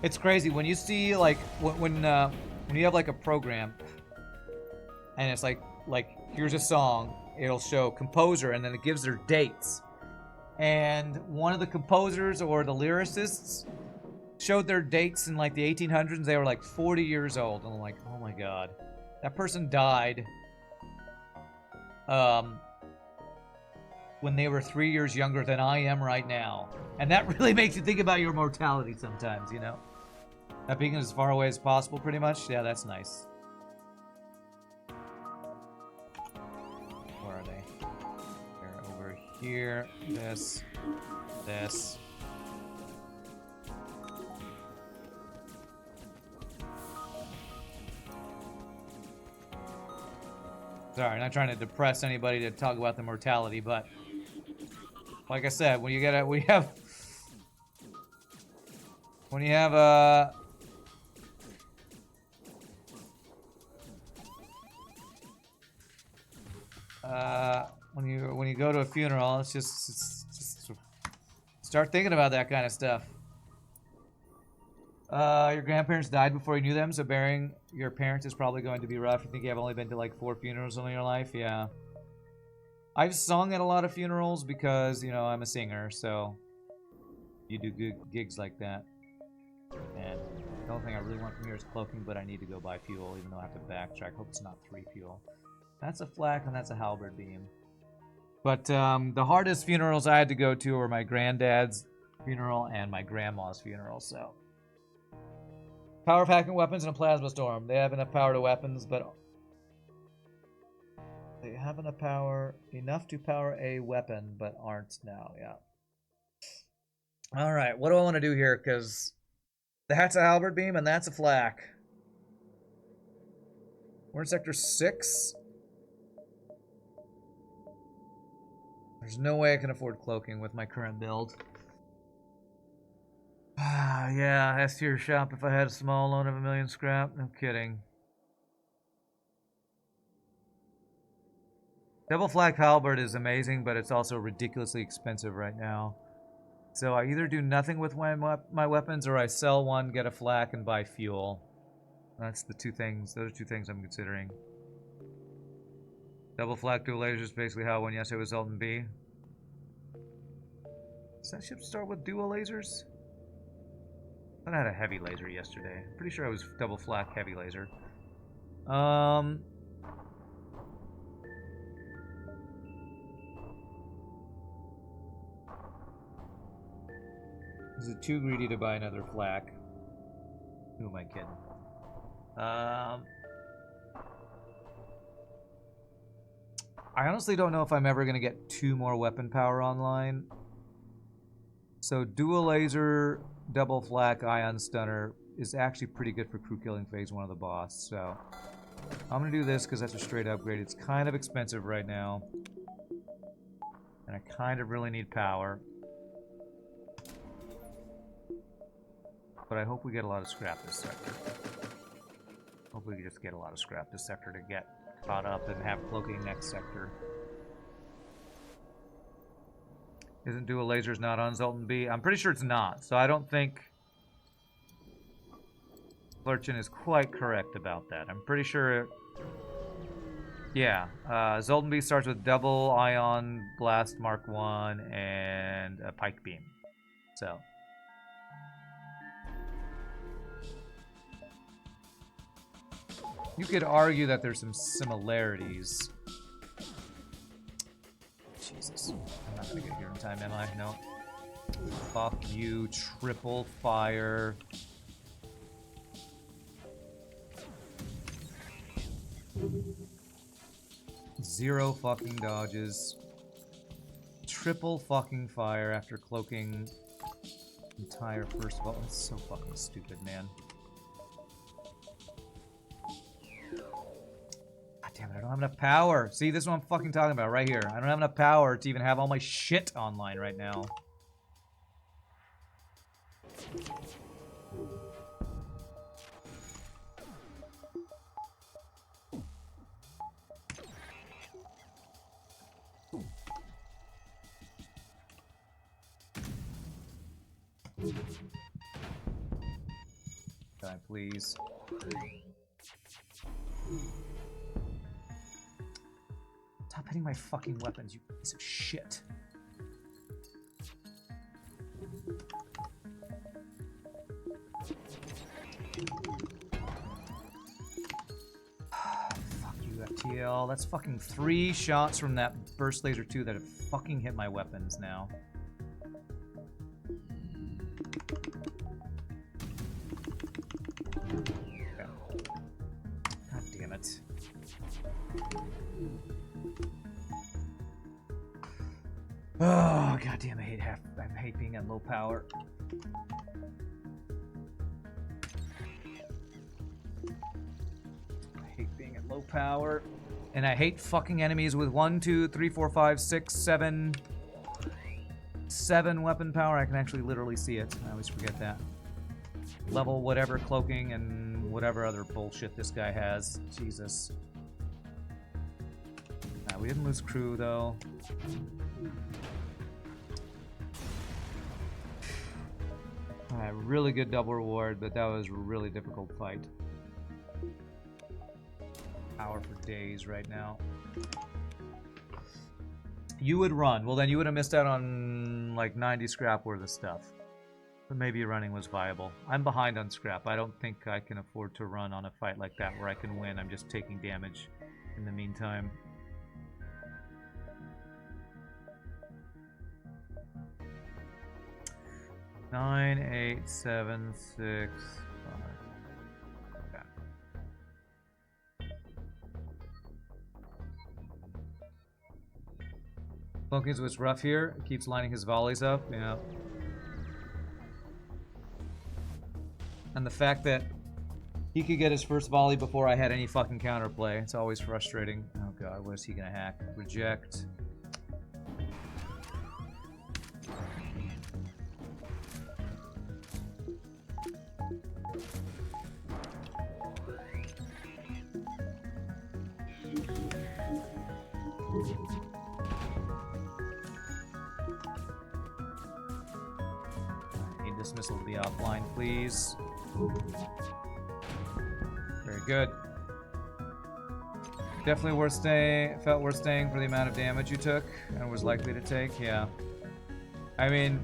S1: it's crazy when you see, like, when you have, like, a program, and it's like, here's a song, it'll show composer, and then it gives their dates. And one of the composers or the lyricists showed their dates in like the 1800s. They were like 40 years old. And I'm like, oh my god. That person died when they were 3 years younger than I am right now. And that really makes you think about your mortality sometimes, you know? That being as far away as possible, pretty much. Yeah, that's nice. Where are they? They're over here. This. Sorry, not trying to depress anybody to talk about the mortality, but like I said, when you have when you go to a funeral, it's just start thinking about that kind of stuff. Your grandparents died before you knew them, so burying your parents is probably going to be rough. You think you have only been to like 4 funerals in your life? Yeah. I've sung at a lot of funerals because, you know, I'm a singer, so you do good gigs like that. And the only thing I really want from here is cloaking, but I need to go buy fuel, even though I have to backtrack. Hope it's not 3 fuel. That's a flak and that's a halberd beam. But the hardest funerals I had to go to were my granddad's funeral and my grandma's funeral, so. Power of hacking weapons and a plasma storm. They have enough power to weapons, but they have enough to power a weapon, but aren't now. Yeah. All right, what do I want to do here? Because that's a halberd beam and that's a flak. We're in sector 6. There's no way I can afford cloaking with my current build. Yeah, S tier shop if I had a small loan of 1 million scrap. No kidding. Double flak halberd is amazing, but it's also ridiculously expensive right now. So I either do nothing with my weapons, or I sell one, get a flak, and buy fuel. That's the 2 things. Those are 2 things I'm considering. Double flak dual lasers is basically how I won yesterday with Zoltan B. Does that ship start with dual lasers? I had a heavy laser yesterday. I'm pretty sure I was double flak heavy laser. Is it too greedy to buy another flak? Who am I kidding? I honestly don't know if I'm ever going to get 2 more weapon power online. So dual laser, double flak, ion stunner is actually pretty good for crew killing phase 1 of the boss. So I'm going to do this because that's a straight upgrade. It's kind of expensive right now. And I kind of really need power. But I hope we get a lot of scrap this sector. Hopefully we just get a lot of scrap this sector to get caught up and have cloaking next sector. Isn't dual lasers not on Zoltan B? I'm pretty sure it's not, so I don't think Flurchin is quite correct about that. I'm pretty sure yeah, Zoltan B starts with double ion blast Mark 1 and a pike beam. So you could argue that there's some similarities. Jesus. I'm not gonna get here in time, am I? No. Fuck you, triple fire. 0 fucking dodges. Triple fucking fire after cloaking entire first of all. That's so fucking stupid, man. God damn it, I don't have enough power. See, this is what I'm fucking talking about right here. I don't have enough power to even have all my shit online right now. Die, please. Stop hitting my fucking weapons, you piece of shit. Fuck you, FTL. That's fucking 3 shots from that burst laser 2 that have fucking hit my weapons now. God damn it. Oh, goddamn, I hate being at low power. I hate being at low power. And I hate fucking enemies with 1, 2, 3, 4, 5, 6, 7 weapon power. I can actually literally see it. I always forget that. Level whatever cloaking and whatever other bullshit this guy has. Jesus. We didn't lose crew though. Alright, really good double reward, but that was a really difficult fight. Power for days right now. You would run. Well, then you would have missed out on like 90 scrap worth of stuff. But maybe running was viable. I'm behind on scrap. I don't think I can afford to run on a fight like that where I can win. I'm just taking damage in the meantime. Nine, 8, 7, 6, 5. Okay. Cloaking's what's rough here. It keeps lining his volleys up, yeah. And the fact that he could get his first volley before I had any fucking counterplay. It's always frustrating. Oh god, what is he gonna hack? Reject. I need this missile to be offline, please. Very good. Definitely worth staying. Felt worth staying for the amount of damage you took and was likely to take. Yeah. I mean,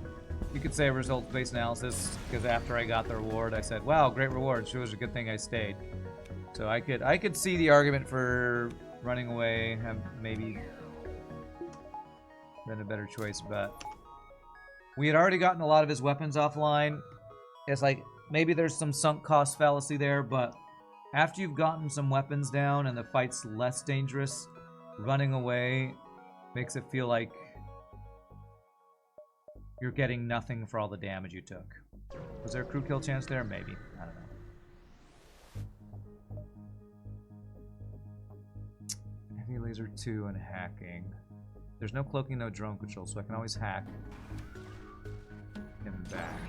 S1: you could say results-based analysis because after I got the reward, I said, "Wow, great reward. Sure was a good thing I stayed." So I could see the argument for running away. Have maybe been a better choice, but we had already gotten a lot of his weapons offline. It's like maybe there's some sunk cost fallacy there, but after you've gotten some weapons down and the fight's less dangerous, running away makes it feel like you're getting nothing for all the damage you took. Was there a crew kill chance there? Maybe. I don't know. Heavy laser 2 and hacking. There's no cloaking, no drone control, so I can always hack. Get him back.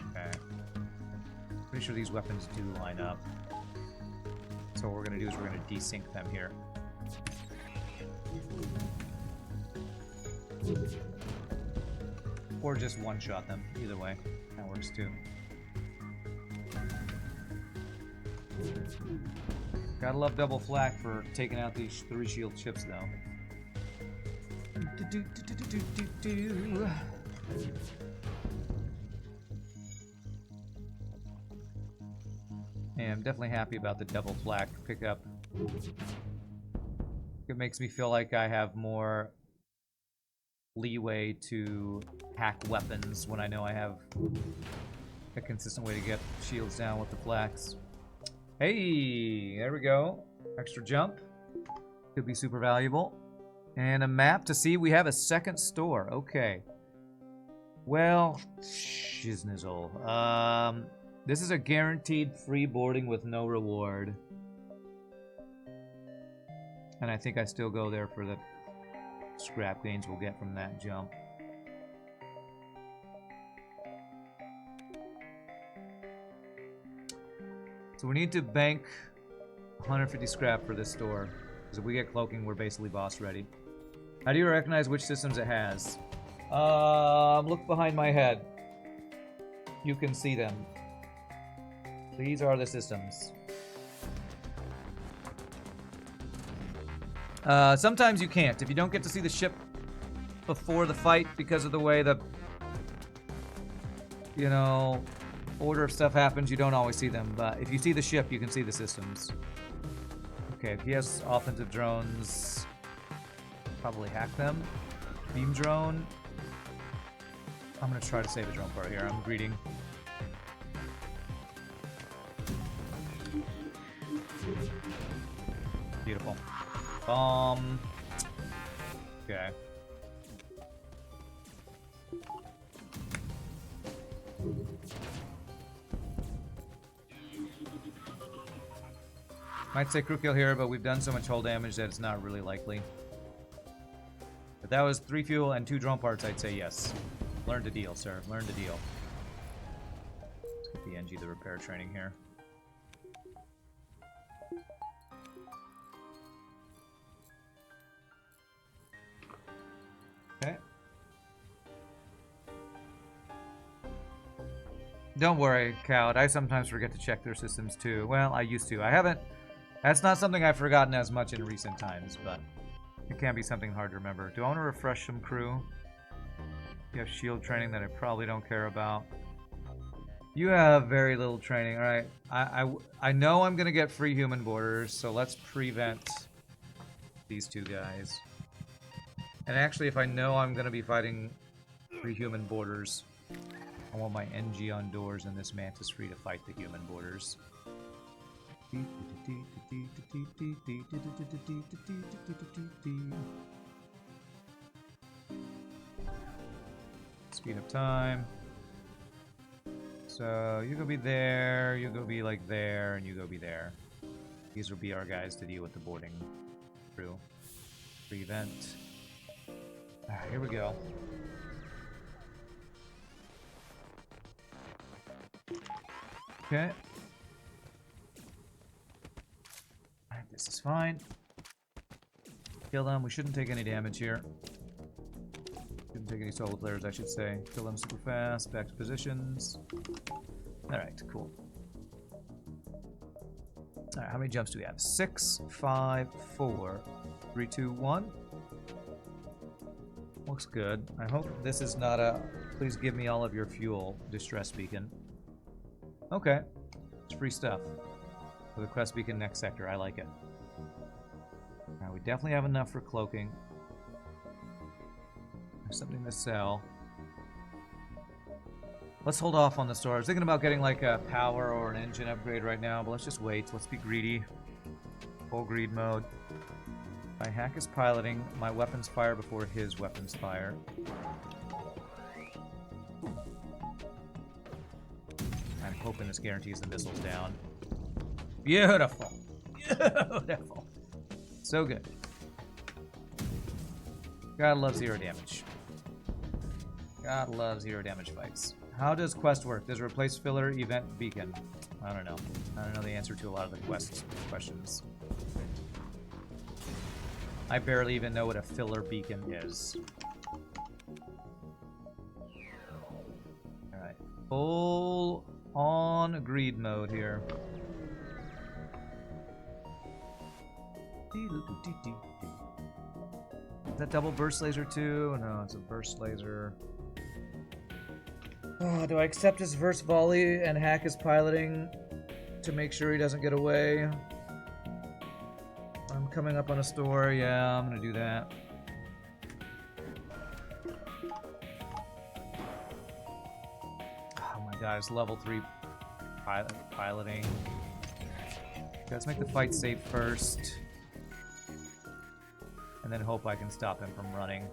S1: Okay. Pretty sure these weapons do line up. So what we're going to do is we're going to desync them here. Or just one-shot them. Either way. That works too. Gotta love double flak for taking out these 3 shield chips though. Yeah, I'm definitely happy about the double flak pickup. It makes me feel like I have more leeway to hack weapons when I know I have a consistent way to get shields down with the flaks. Hey, there we go. Extra jump. Could be super valuable. And a map to see we have a second store. Okay. Well, shiznizzle. This is a guaranteed free boarding with no reward. And I think I still go there for the scrap gains we'll get from that jump. So we need to bank 150 scrap for this store. Because if we get cloaking, we're basically boss ready. How do you recognize which systems it has? Look behind my head. You can see them. These are the systems. Sometimes you can't. If you don't get to see the ship before the fight because of the way the, you know, order of stuff happens, you don't always see them. But if you see the ship, you can see the systems. Okay, if he has offensive drones, probably hack them. Beam drone. I'm gonna try to save a drone part here. I'm greeting. Beautiful. Bomb. Okay. Might say crew kill here, but we've done so much hull damage that it's not really likely. If that was 3 fuel and 2 drone parts, I'd say yes. Learn to deal, sir. Learn to deal. Let's get the NG the repair training here. Okay. Don't worry, Cowd. I sometimes forget to check their systems too. Well, I used to. I haven't. That's not something I've forgotten as much in recent times, but it can be something hard to remember. Do I want to refresh some crew? You have shield training that I probably don't care about. You have very little training. All right. I know I'm going to get free human borders, so let's prevent these 2 guys. And actually, if I know I'm going to be fighting free human borders, I want my NG on doors and this mantis free to fight the human borders. Speed up time. So you go be there, you go be like there, and you go be there. These will be our guys to deal with the boarding crew. Prevent. Alright, here we go. Okay. Alright, this is fine. Kill them. We shouldn't take any damage here. Shouldn't take any solo players, I should say. Kill them super fast. Back to positions. Alright, cool. Alright, how many jumps do we have? 6, 5, 4, 3, 2, 1. Looks good. I hope this is not a please give me all of your fuel distress beacon. Okay. It's free stuff. For the quest beacon next sector. I like it. Alright, we definitely have enough for cloaking. There's something to sell. Let's hold off on the store. I was thinking about getting like a power or an engine upgrade right now, but let's just wait. Let's be greedy. Full greed mode. If I hack his piloting, my weapons fire before his weapons fire. I'm hoping this guarantees the missiles down. Beautiful. Beautiful. So good. God loves 0 damage. God loves 0 damage fights. How does quest work? Does it replace filler event beacon? I don't know. I don't know the answer to a lot of the questions. I barely even know what a filler beacon is. Alright. Full on greed mode here. Is that double burst laser too? No, it's a burst laser. Oh, do I accept his verse volley and hack his piloting to make sure he doesn't get away? I'm coming up on a store. Yeah, I'm gonna do that. Oh my god, it's level 3 piloting. Let's make the fight safe first. and then hope I can stop him from running.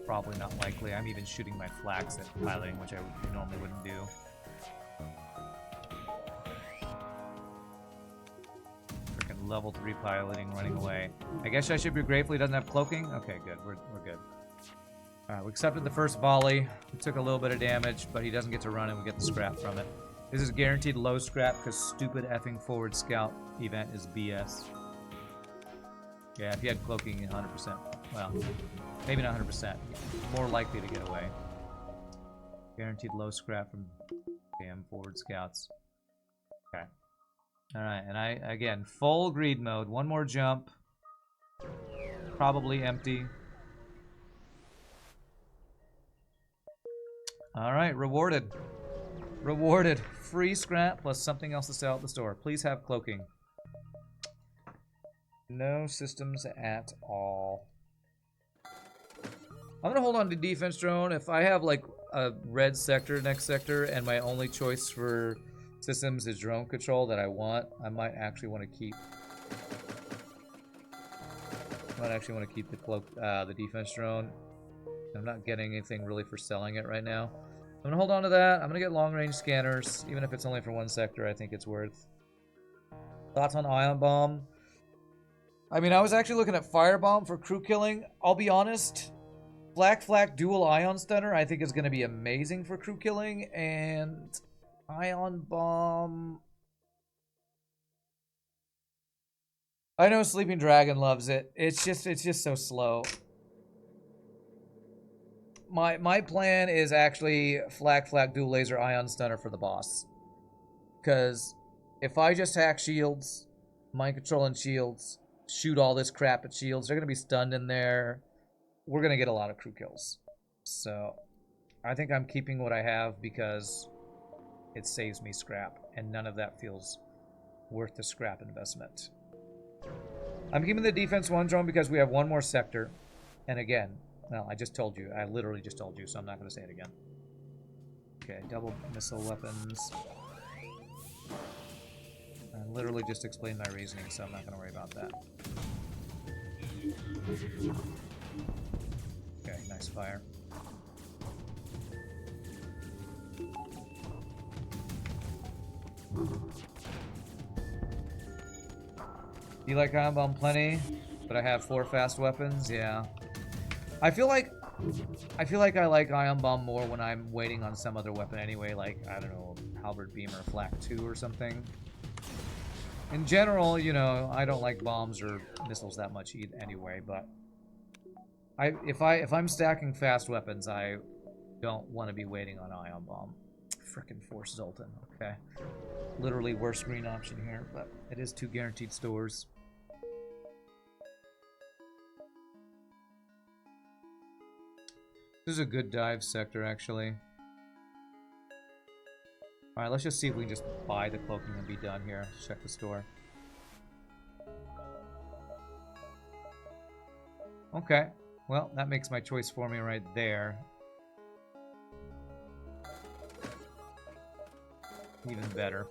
S1: Probably not likely. I'm even shooting my flags at piloting, which I normally wouldn't do. Freaking level 3 piloting, running away. I guess I should be grateful he doesn't have cloaking. Okay, good. We're good. Alright, we accepted the first volley. We took a little bit of damage, but he doesn't get to run and we get the scrap from it. This is guaranteed low scrap because stupid effing forward scout event is BS. Yeah, if he had cloaking, 100%. Well, maybe not 100%. More likely to get away. Guaranteed low scrap from damn forward scouts. Okay. Alright, and again, full greed mode. One more jump. Probably empty. Alright, rewarded. Rewarded. Free scrap plus something else to sell at the store. Please have cloaking. No systems at all. I'm gonna hold on to defense drone. If I have like a red sector next sector and my only choice for systems is drone control that I want, I might actually want to keep. The cloak, the defense drone. I'm not getting anything really for selling it right now. I'm gonna hold on to that. I'm gonna get long range scanners, even if it's only for one sector. I think it's worth. Thoughts on ion bomb? I mean, I was actually looking at firebomb for crew killing. I'll be honest. Flak dual ion stunner I think is going to be amazing for crew killing, and ion bomb. I know Sleeping Dragon loves it. It's just so slow. My plan is actually flak dual laser ion stunner for the boss, because if I just hack shields, mind control and shields, shoot all this crap at shields, they're going to be stunned in there. We're going to get a lot of crew kills. So I think I'm keeping what I have because it saves me scrap, and none of that feels worth the scrap investment. I'm keeping the defense 1 drone because we have one more sector. And again, well, I just told you. I literally just told you, so I'm not going to say it again. Okay, double missile weapons. I literally just explained my reasoning, so I'm not going to worry about that. Okay, nice fire. You like ion bomb plenty, but I have 4 fast weapons. Yeah, I feel like I like ion bomb more when I'm waiting on some other weapon anyway, like I don't know, halberd beam or flak 2 or something. In general, you know, I don't like bombs or missiles that much anyway, but if I'm stacking fast weapons, I don't want to be waiting on ion bomb. Frickin' Force Zoltan. Okay, literally worst green option here, but it is 2 guaranteed stores. This is a good dive sector, actually. Alright, let's just see if we can just buy the cloaking and be done here. Check the store. Okay. Well, that makes my choice for me right there. Even better.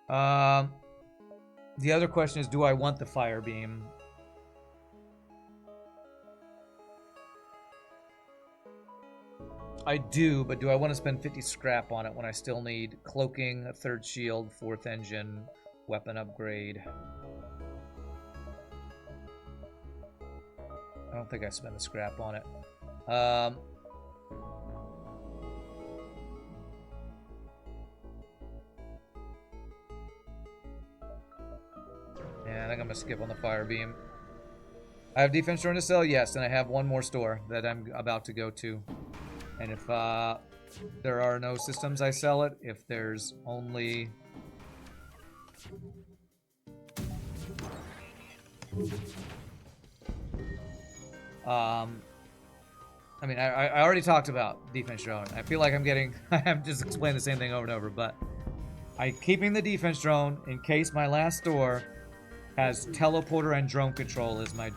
S1: The other question is, do I want the fire beam? I do, but do I want to spend 50 scrap on it when I still need cloaking, a 3rd shield, 4th engine, weapon upgrade? I don't think I spent the scrap on it. Yeah, I think I'm gonna skip on the fire beam. I have defense drone to sell, yes, and I have one more store that I'm about to go to. And if there are no systems, I sell it. If there's only... I mean, I already talked about defense drone. I feel like I'm just explaining the same thing over and over, but I'm keeping the defense drone in case my last store has teleporter and drone control as my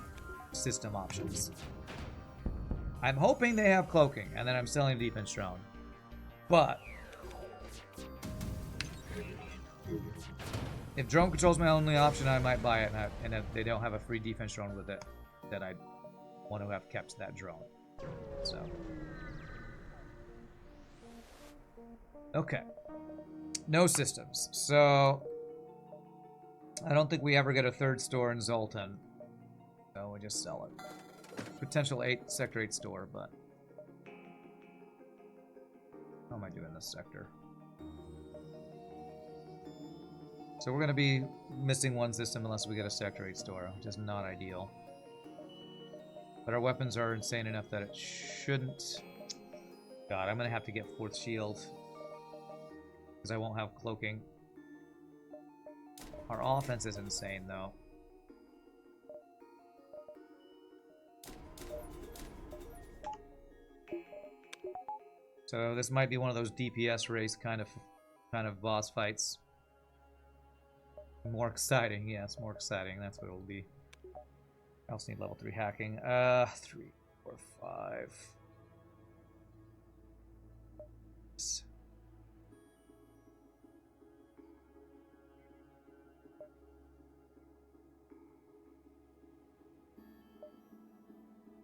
S1: system options. I'm hoping they have cloaking, and then I'm selling defense drone. But if drone control is my only option, I might buy it, and if they don't have a free defense drone with it. that I want to have kept that drone. So. Okay. No systems. So, I don't think we ever get a third store in Zoltan. So we just sell it. Potential Sector 8 store, but... How am I doing this sector? So we're going to be missing one system unless we get a Sector 8 store, which is not ideal. But our weapons are insane enough that it shouldn't... God, I'm going to have to get 4th shield. Because I won't have cloaking. Our offense is insane, though. So this might be one of those DPS race kind of boss fights. More exciting, yes, more exciting. That's what it'll be. I also need level 3 hacking. 3, 4, 5.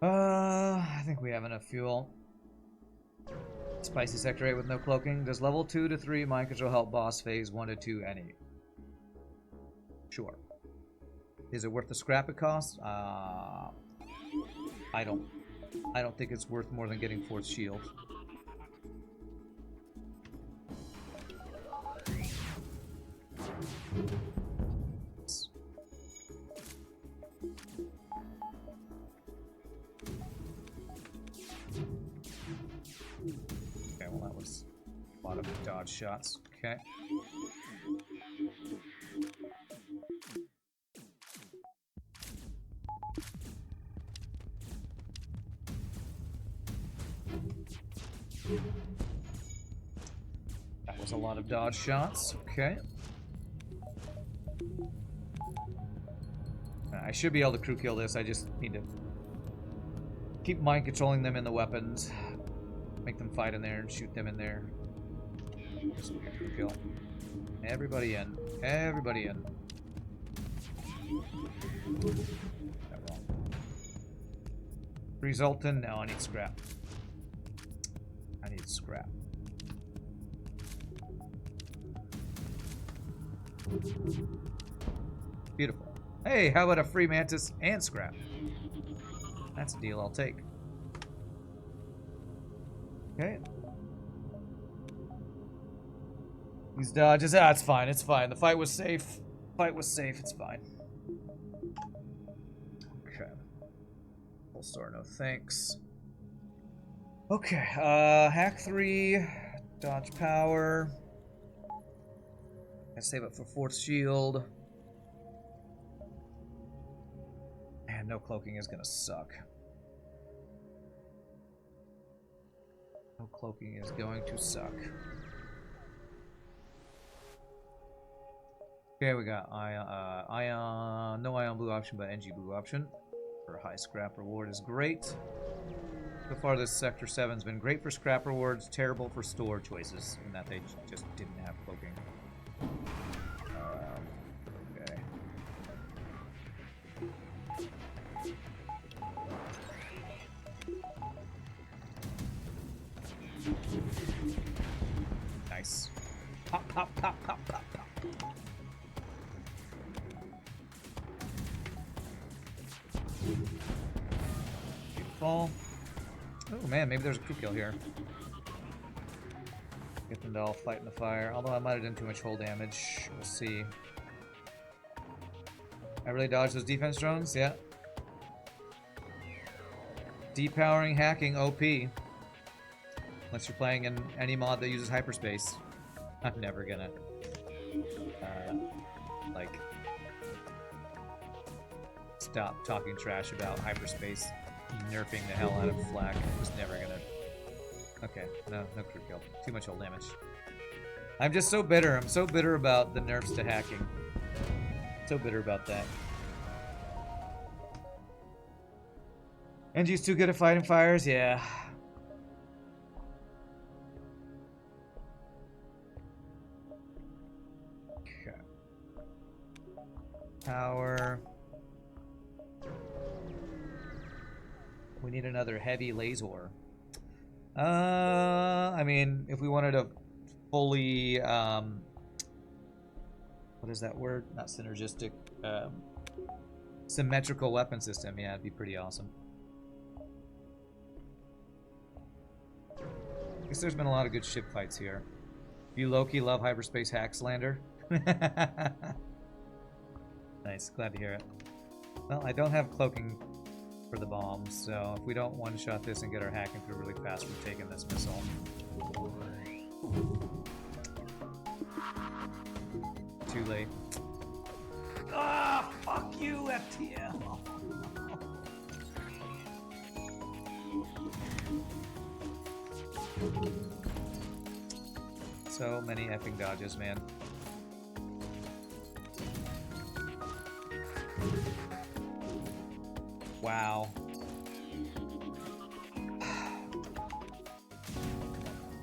S1: I think we have enough fuel. Spicy Sector 8 with no cloaking. Does level 2 to 3 mind control help boss phase 1 to 2 any? Sure. Is it worth the scrap it costs? I don't think it's worth more than getting 4th shield. Okay, well that was a lot of dodge shots. Okay. That was a lot of dodge shots. Okay. I should be able to crew kill this. I just need to keep mind controlling them in the weapons. Make them fight in there and shoot them in there. Just crew kill. Everybody in. Everybody in. That wrong. Resultant? No, I need scrap. I need scrap. Beautiful. Hey, how about a free mantis and scrap? That's a deal I'll take. Okay. These dodges, it's fine, it's fine. The fight was safe. Fight was safe, it's fine. Okay. Full store, no thanks. Okay, hack 3, dodge power. I save it for 4th shield. Man, no cloaking is gonna suck. No cloaking is going to suck. Okay, we got ion, no ion blue option, but NG blue option. For high scrap reward is great. So far, this Sector 7's been great for scrap rewards, terrible for store choices, in that they just didn't have cloaking. Okay. Nice. Pop, pop, pop, pop, pop, pop. Beautiful. Oh man, maybe there's a crew kill here. Get them to all fight in the fire. Although I might have done too much hull damage. We'll see. I really dodged those defense drones? Yeah. Depowering hacking OP. Unless you're playing in any mod that uses hyperspace. I'm never gonna like stop talking trash about hyperspace nerfing the hell out of flak. I'm just never gonna. Okay, no crew kill. Too much hull damage. I'm just so bitter. I'm so bitter about the nerfs to hacking. So bitter about that. NG's too good at fighting fires? Yeah. Okay. Power. We need another heavy laser. I mean, if we wanted a fully, what is that word? Not synergistic, symmetrical weapon system. Yeah, it'd be pretty awesome. I guess there's been a lot of good ship fights here. You low-key love hyperspace hack slander? Nice, glad to hear it. Well, I don't have cloaking for the bombs, so if we don't one-shot this and get our hacking through really fast, we're taking this missile. Too late. Ah, fuck you, FTL! So many effing dodges, man. Wow.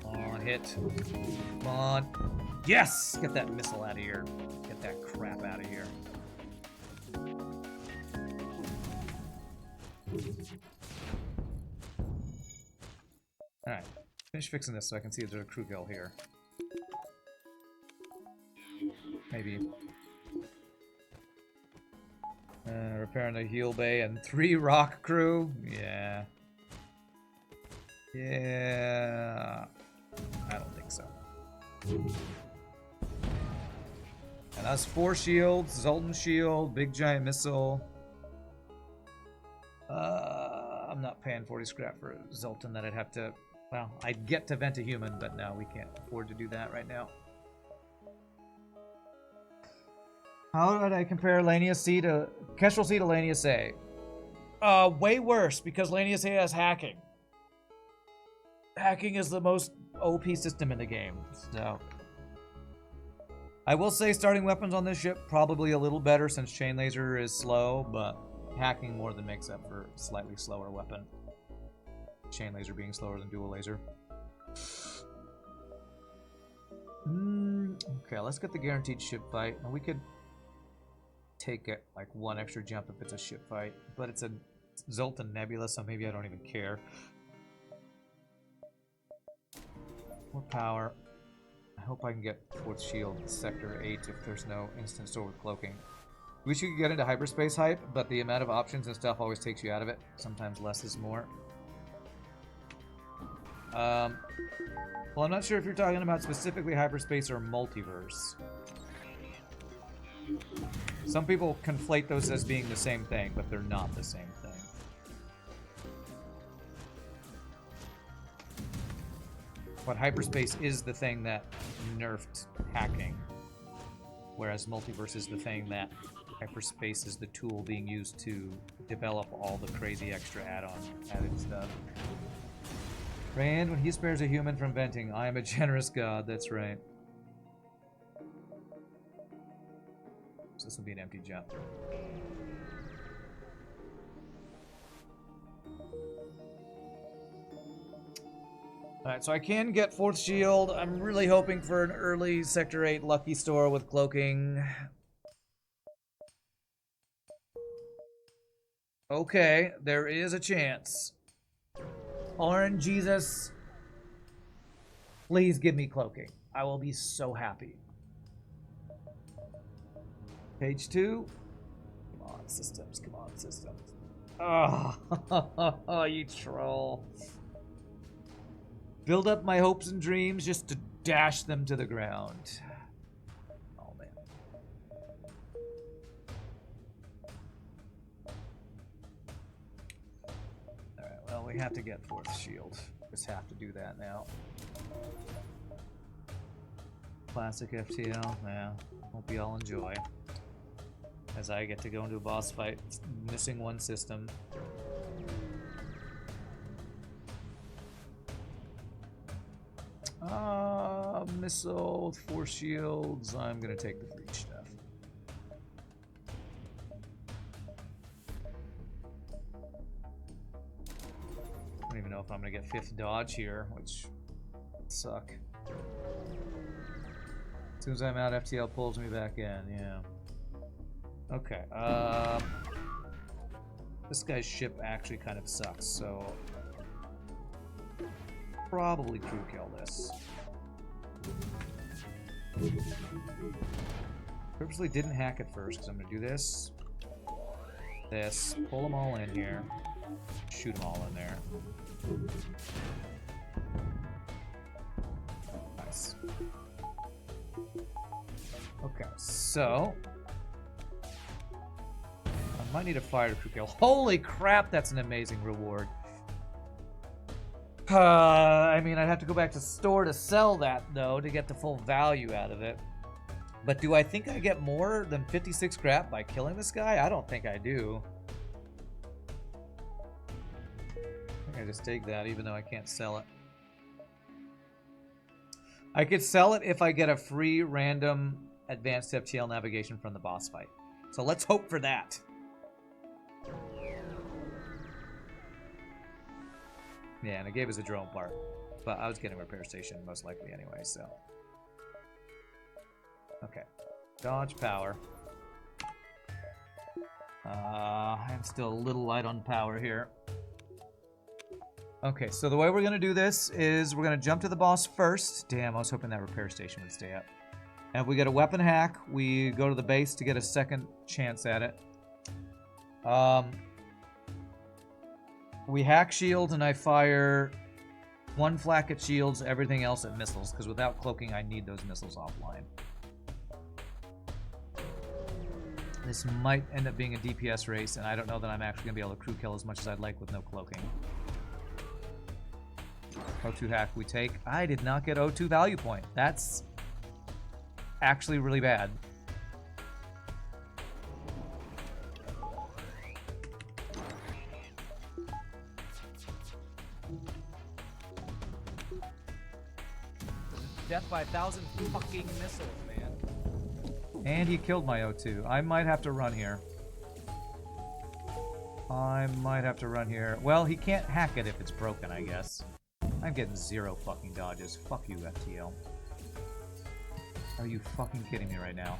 S1: Come on, hit. Come on. Yes! Get that missile out of here. Get that crap out of here. Alright. Finish fixing this so I can see if there's a crew kill here. Maybe. Repairing the heal bay and 3 rock crew? Yeah. Yeah. I don't think so. And us 4 shields, Zoltan shield, big giant missile. I'm not paying 40 scrap for Zoltan that I'd have to... Well, I'd get to vent a human, but no, we can't afford to do that right now. How did I compare Lania C to... Kestrel C to Lania C? Way worse, because Lania C has hacking. Hacking is the most OP system in the game, so... I will say starting weapons on this ship probably a little better since chain laser is slow, but hacking more than makes up for slightly slower weapon. Chain laser being slower than dual laser. Okay, let's get the guaranteed ship fight. And we could take it like 1 extra jump if it's a ship fight, but it's a Zoltan Nebula, so maybe I don't even care. More power. I hope I can get 4th shield sector 8 if there's no instant store with cloaking. Wish you could get into hyperspace hype, but the amount of options and stuff always takes you out of it. Sometimes less is more. Well, I'm not sure if you're talking about specifically hyperspace or multiverse. Some people conflate those as being the same thing, but they're not the same thing. But hyperspace is the thing that nerfed hacking, whereas multiverse is the thing that hyperspace is the tool being used to develop all the crazy extra added stuff. Rand, when he spares a human from venting, I am a generous god, that's right. So this will be an empty jump. Alright, so I can get 4th shield. I'm really hoping for an early Sector 8 lucky store with cloaking. Okay, there is a chance. Orange Jesus, please give me cloaking. I will be so happy. Page 2. Come on, systems. Come on, systems. Oh, you troll. Build up my hopes and dreams just to dash them to the ground. Oh, man. Alright, well, we have to get 4th shield. Just have to do that now. Classic FTL, yeah. Hope you all enjoy. As I get to go into a boss fight, missing 1 system. Missile, 4 shields. I'm gonna take the breach stuff. I don't even know if I'm gonna get 5th dodge here, which would suck. As soon as I'm out, FTL pulls me back in, yeah. Okay, This guy's ship actually kind of sucks, so probably crew kill this. Purposely didn't hack it first because I'm gonna do this, pull them all in here, shoot them all in there. Nice. Okay, so I might need a fire crew kill. Holy crap, that's an amazing reward. I mean, I'd have to go back to store to sell that, though, to get the full value out of it. But do I think I get more than 56 crap by killing this guy? I don't think I do. I think I just take that, even though I can't sell it. I could sell it if I get a free random advanced FTL navigation from the boss fight. So let's hope for that. Yeah, and it gave us a drone part. But I was getting a repair station, most likely anyway, so. Okay. Dodge power. I'm still a little light on power here. Okay, so the way we're going to do this is we're going to jump to the boss first. Damn, I was hoping that repair station would stay up. And if we get a weapon hack, we go to the base to get a second chance at it. We hack shields, and I fire one flak at shields, everything else at missiles, because without cloaking, I need those missiles offline. This might end up being a DPS race, and I don't know that I'm actually going to be able to crew kill as much as I'd like with no cloaking. O2 hack we take. I did not get O2 value point. That's actually really bad. Death by 1,000 fucking missiles, man. And he killed my O2. I might have to run here. Well, he can't hack it if it's broken, I guess. I'm getting 0 fucking dodges. Fuck you, FTL. Are you fucking kidding me right now?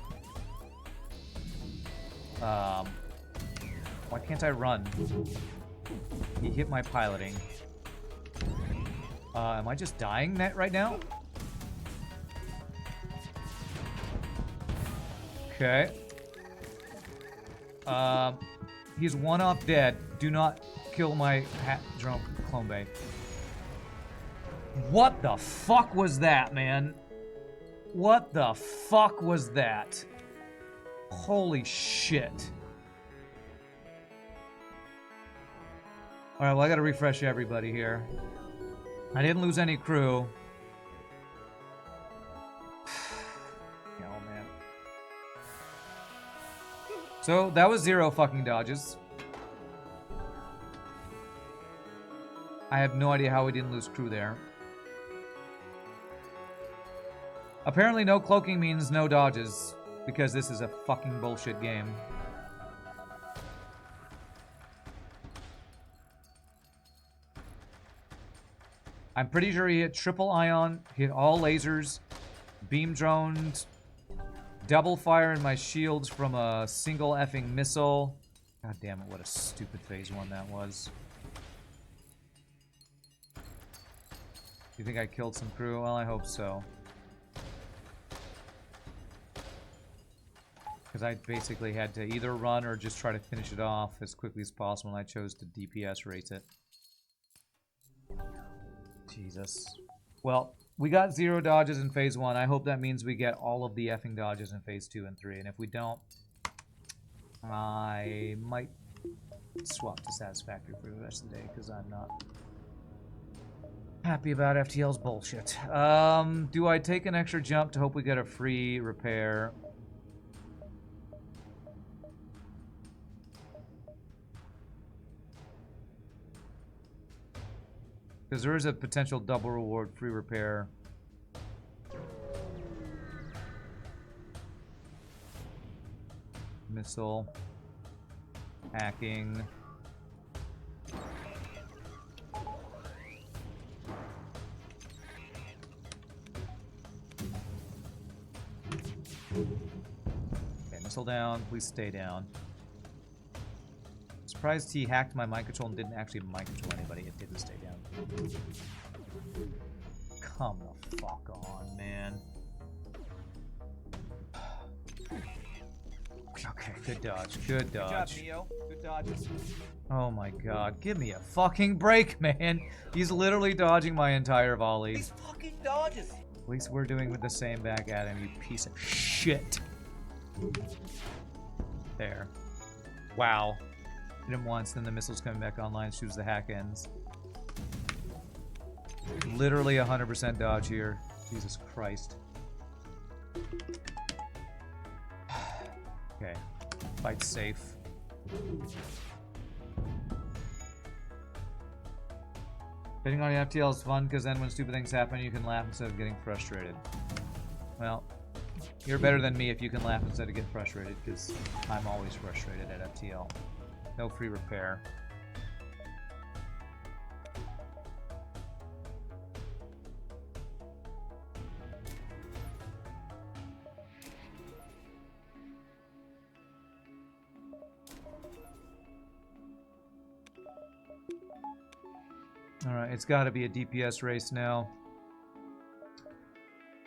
S1: Why can't I run? He hit my piloting. Am I just dying right now? Okay. He's one off dead. Do not kill my drone clone bay. What the fuck was that, man? What the fuck was that? Holy shit. Alright, well, I gotta refresh everybody here. I didn't lose any crew. Oh, man. So, that was 0 fucking dodges. I have no idea how we didn't lose crew there. Apparently no cloaking means no dodges, because this is a fucking bullshit game. I'm pretty sure he hit triple ion, hit all lasers, beam droned, double fire in my shields from a single effing missile. God damn it, what a stupid phase 1 that was. You think I killed some crew? Well, I hope so. Because I basically had to either run or just try to finish it off as quickly as possible, and I chose to DPS race it. Jesus. Well, we got 0 dodges in phase 1. I hope that means we get all of the effing dodges in phase 2 and 3. And if we don't, I might swap to Satisfactory for the rest of the day, because I'm not happy about FTL's bullshit. Do I take an extra jump to hope we get a free repair? Because there is a potential double reward free repair. Missile. Hacking. Okay, missile down. Please stay down. It's surprised he hacked my mind control and didn't actually mind control anybody. It didn't stay down. Come the fuck on, man. Okay, good dodge. Good dodge.
S2: Good job, Neo. Good dodges.
S1: Oh my god. Give me a fucking break, man. He's literally dodging my entire volley.
S2: These fucking dodges.
S1: At least we're doing the same back at him, you piece of shit. There. Wow. Hit him once, then the missile's coming back online as soon as the hack ends. Literally 100% dodge here. Jesus Christ. Okay. Fight's safe. Betting on your FTL is fun because then when stupid things happen, you can laugh instead of getting frustrated. Well, you're better than me if you can laugh instead of get frustrated because I'm always frustrated at FTL. No free repair. Alright, it's got to be a DPS race now.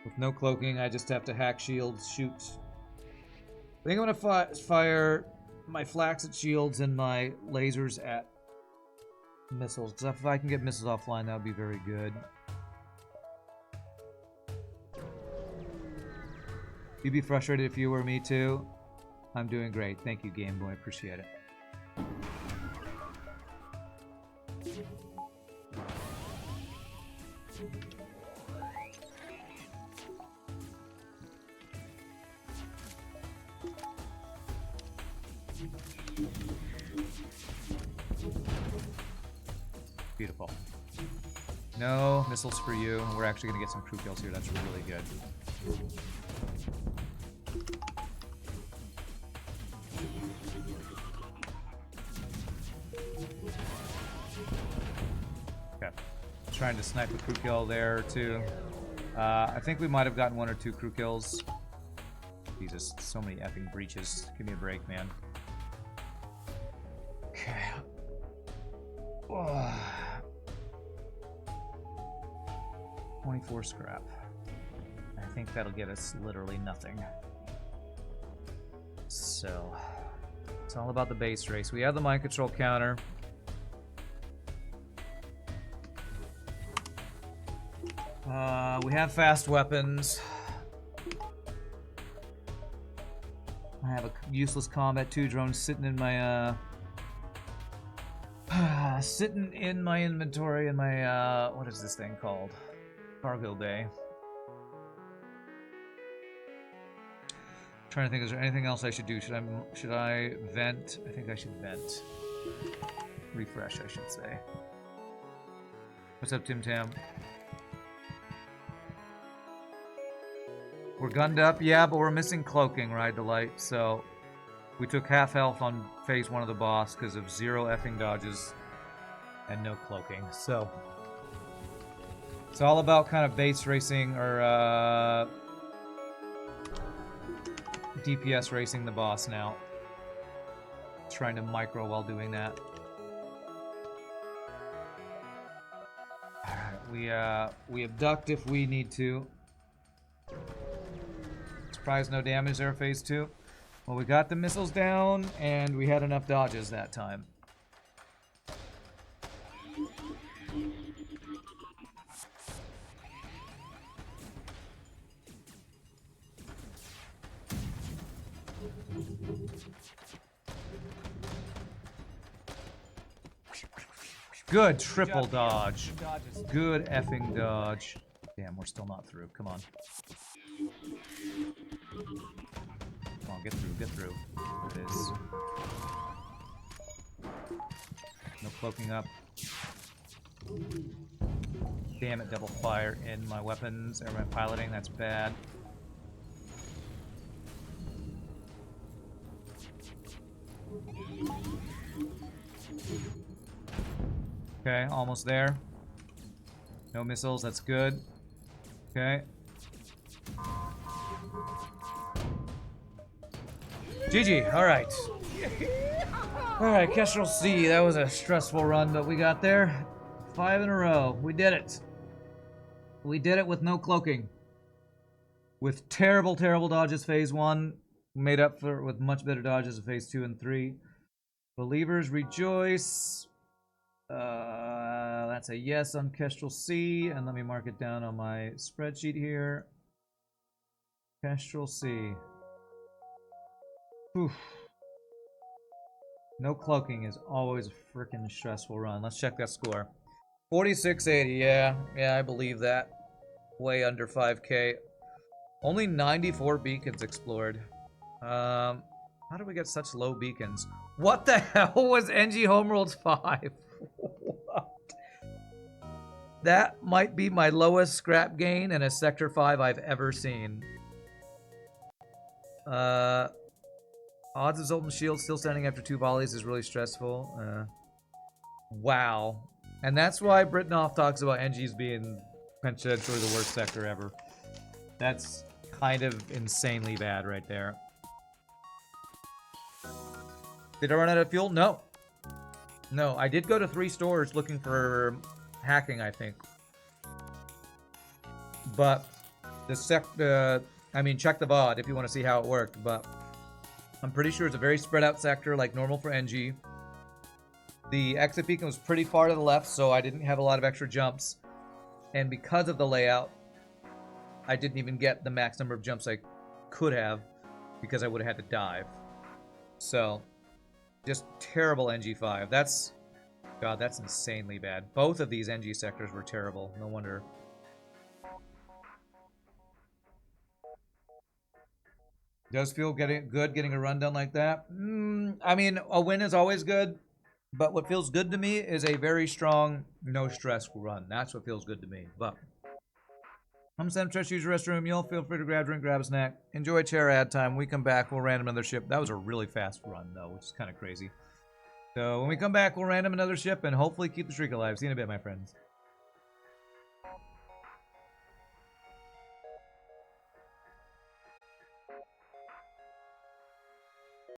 S1: With no cloaking, I just have to hack shields, shoot. I think I'm going to fire my flax at shields and my lasers at missiles. Because if I can get missiles offline, that would be very good. You'd be frustrated if you were me too. I'm doing great. Thank you, Game Boy. Appreciate it. Beautiful. No missiles for you. We're actually going to get some crew kills here. That's really good. Okay. Trying to snipe a crew kill there, too. I think we might have gotten 1 or 2 crew kills. Jesus, so many effing breaches. Give me a break, man. Okay. Oh. 24 scrap. I think that'll get us literally nothing. So, it's all about the base race. We have the mind control counter. We have fast weapons. I have a useless combat 2 drone sitting in my sitting in my inventory in my what is this thing called? Cargo bay. Trying to think, is there anything else I should do? Should I vent? I think I should vent. Refresh, I should say. What's up, Tim Tam? We're gunned up, yeah, but we're missing cloaking, Ride the Light, so we took half health on phase 1 of the boss because of 0 effing dodges and no cloaking. So it's all about kind of base racing or DPS racing the boss now. Trying to micro while doing that. Alright, we abduct if we need to. Surprise, no damage there, phase 2. Well, we got the missiles down, and we had enough dodges that time. Good triple dodge. Good effing dodge. Damn, we're still not through. Come on. Come on, get through, get through. There it is. No cloaking up. Damn it, double fire in my weapons or my piloting, that's bad. Okay, almost there. No missiles, that's good. Okay. GG, alright. Alright, Kestrel C. That was a stressful run, but we got there. 5 in a row. We did it. We did it with no cloaking. With terrible, terrible dodges phase 1. Made up for it with much better dodges of phase 2 and 3. Believers rejoice. That's a yes on Kestrel C. And let me mark it down on my spreadsheet here. Kestrel C. Whew. No cloaking is always a freaking stressful run. Let's check that score. 4680, yeah, I believe that. Way under 5k. Only 94 beacons explored. How did we get such low beacons? What the hell was NG Homeworld's 5? What? That might be my lowest scrap gain in a Sector 5 I've ever seen. Odds of Zoltan Shield still standing after 2 volleys is really stressful. Wow. And that's why Britnoff talks about NGs being potentially the worst sector ever. That's kind of insanely bad right there. Did I run out of fuel? No. No, I did go to 3 stores looking for hacking, I think. But I mean, check the VOD if you want to see how it worked, but I'm pretty sure it's a very spread out sector, like normal for NG. The exit beacon was pretty far to the left, so I didn't have a lot of extra jumps. And because of the layout, I didn't even get the max number of jumps I could have, because I would have had to dive. So, just terrible NG5. God, that's insanely bad. Both of these NG sectors were terrible. No wonder. Does feel good getting a run done like that? I mean, a win is always good, but what feels good to me is a very strong, no stress run. That's what feels good to me. But I'm Sam Trish, use your restroom. You'll feel free to grab a drink, grab a snack. Enjoy chair ad time. We come back, we'll random another ship. That was a really fast run, though, which is kind of crazy. So when we come back, we'll random another ship and hopefully keep the streak alive. See you in a bit, my friends.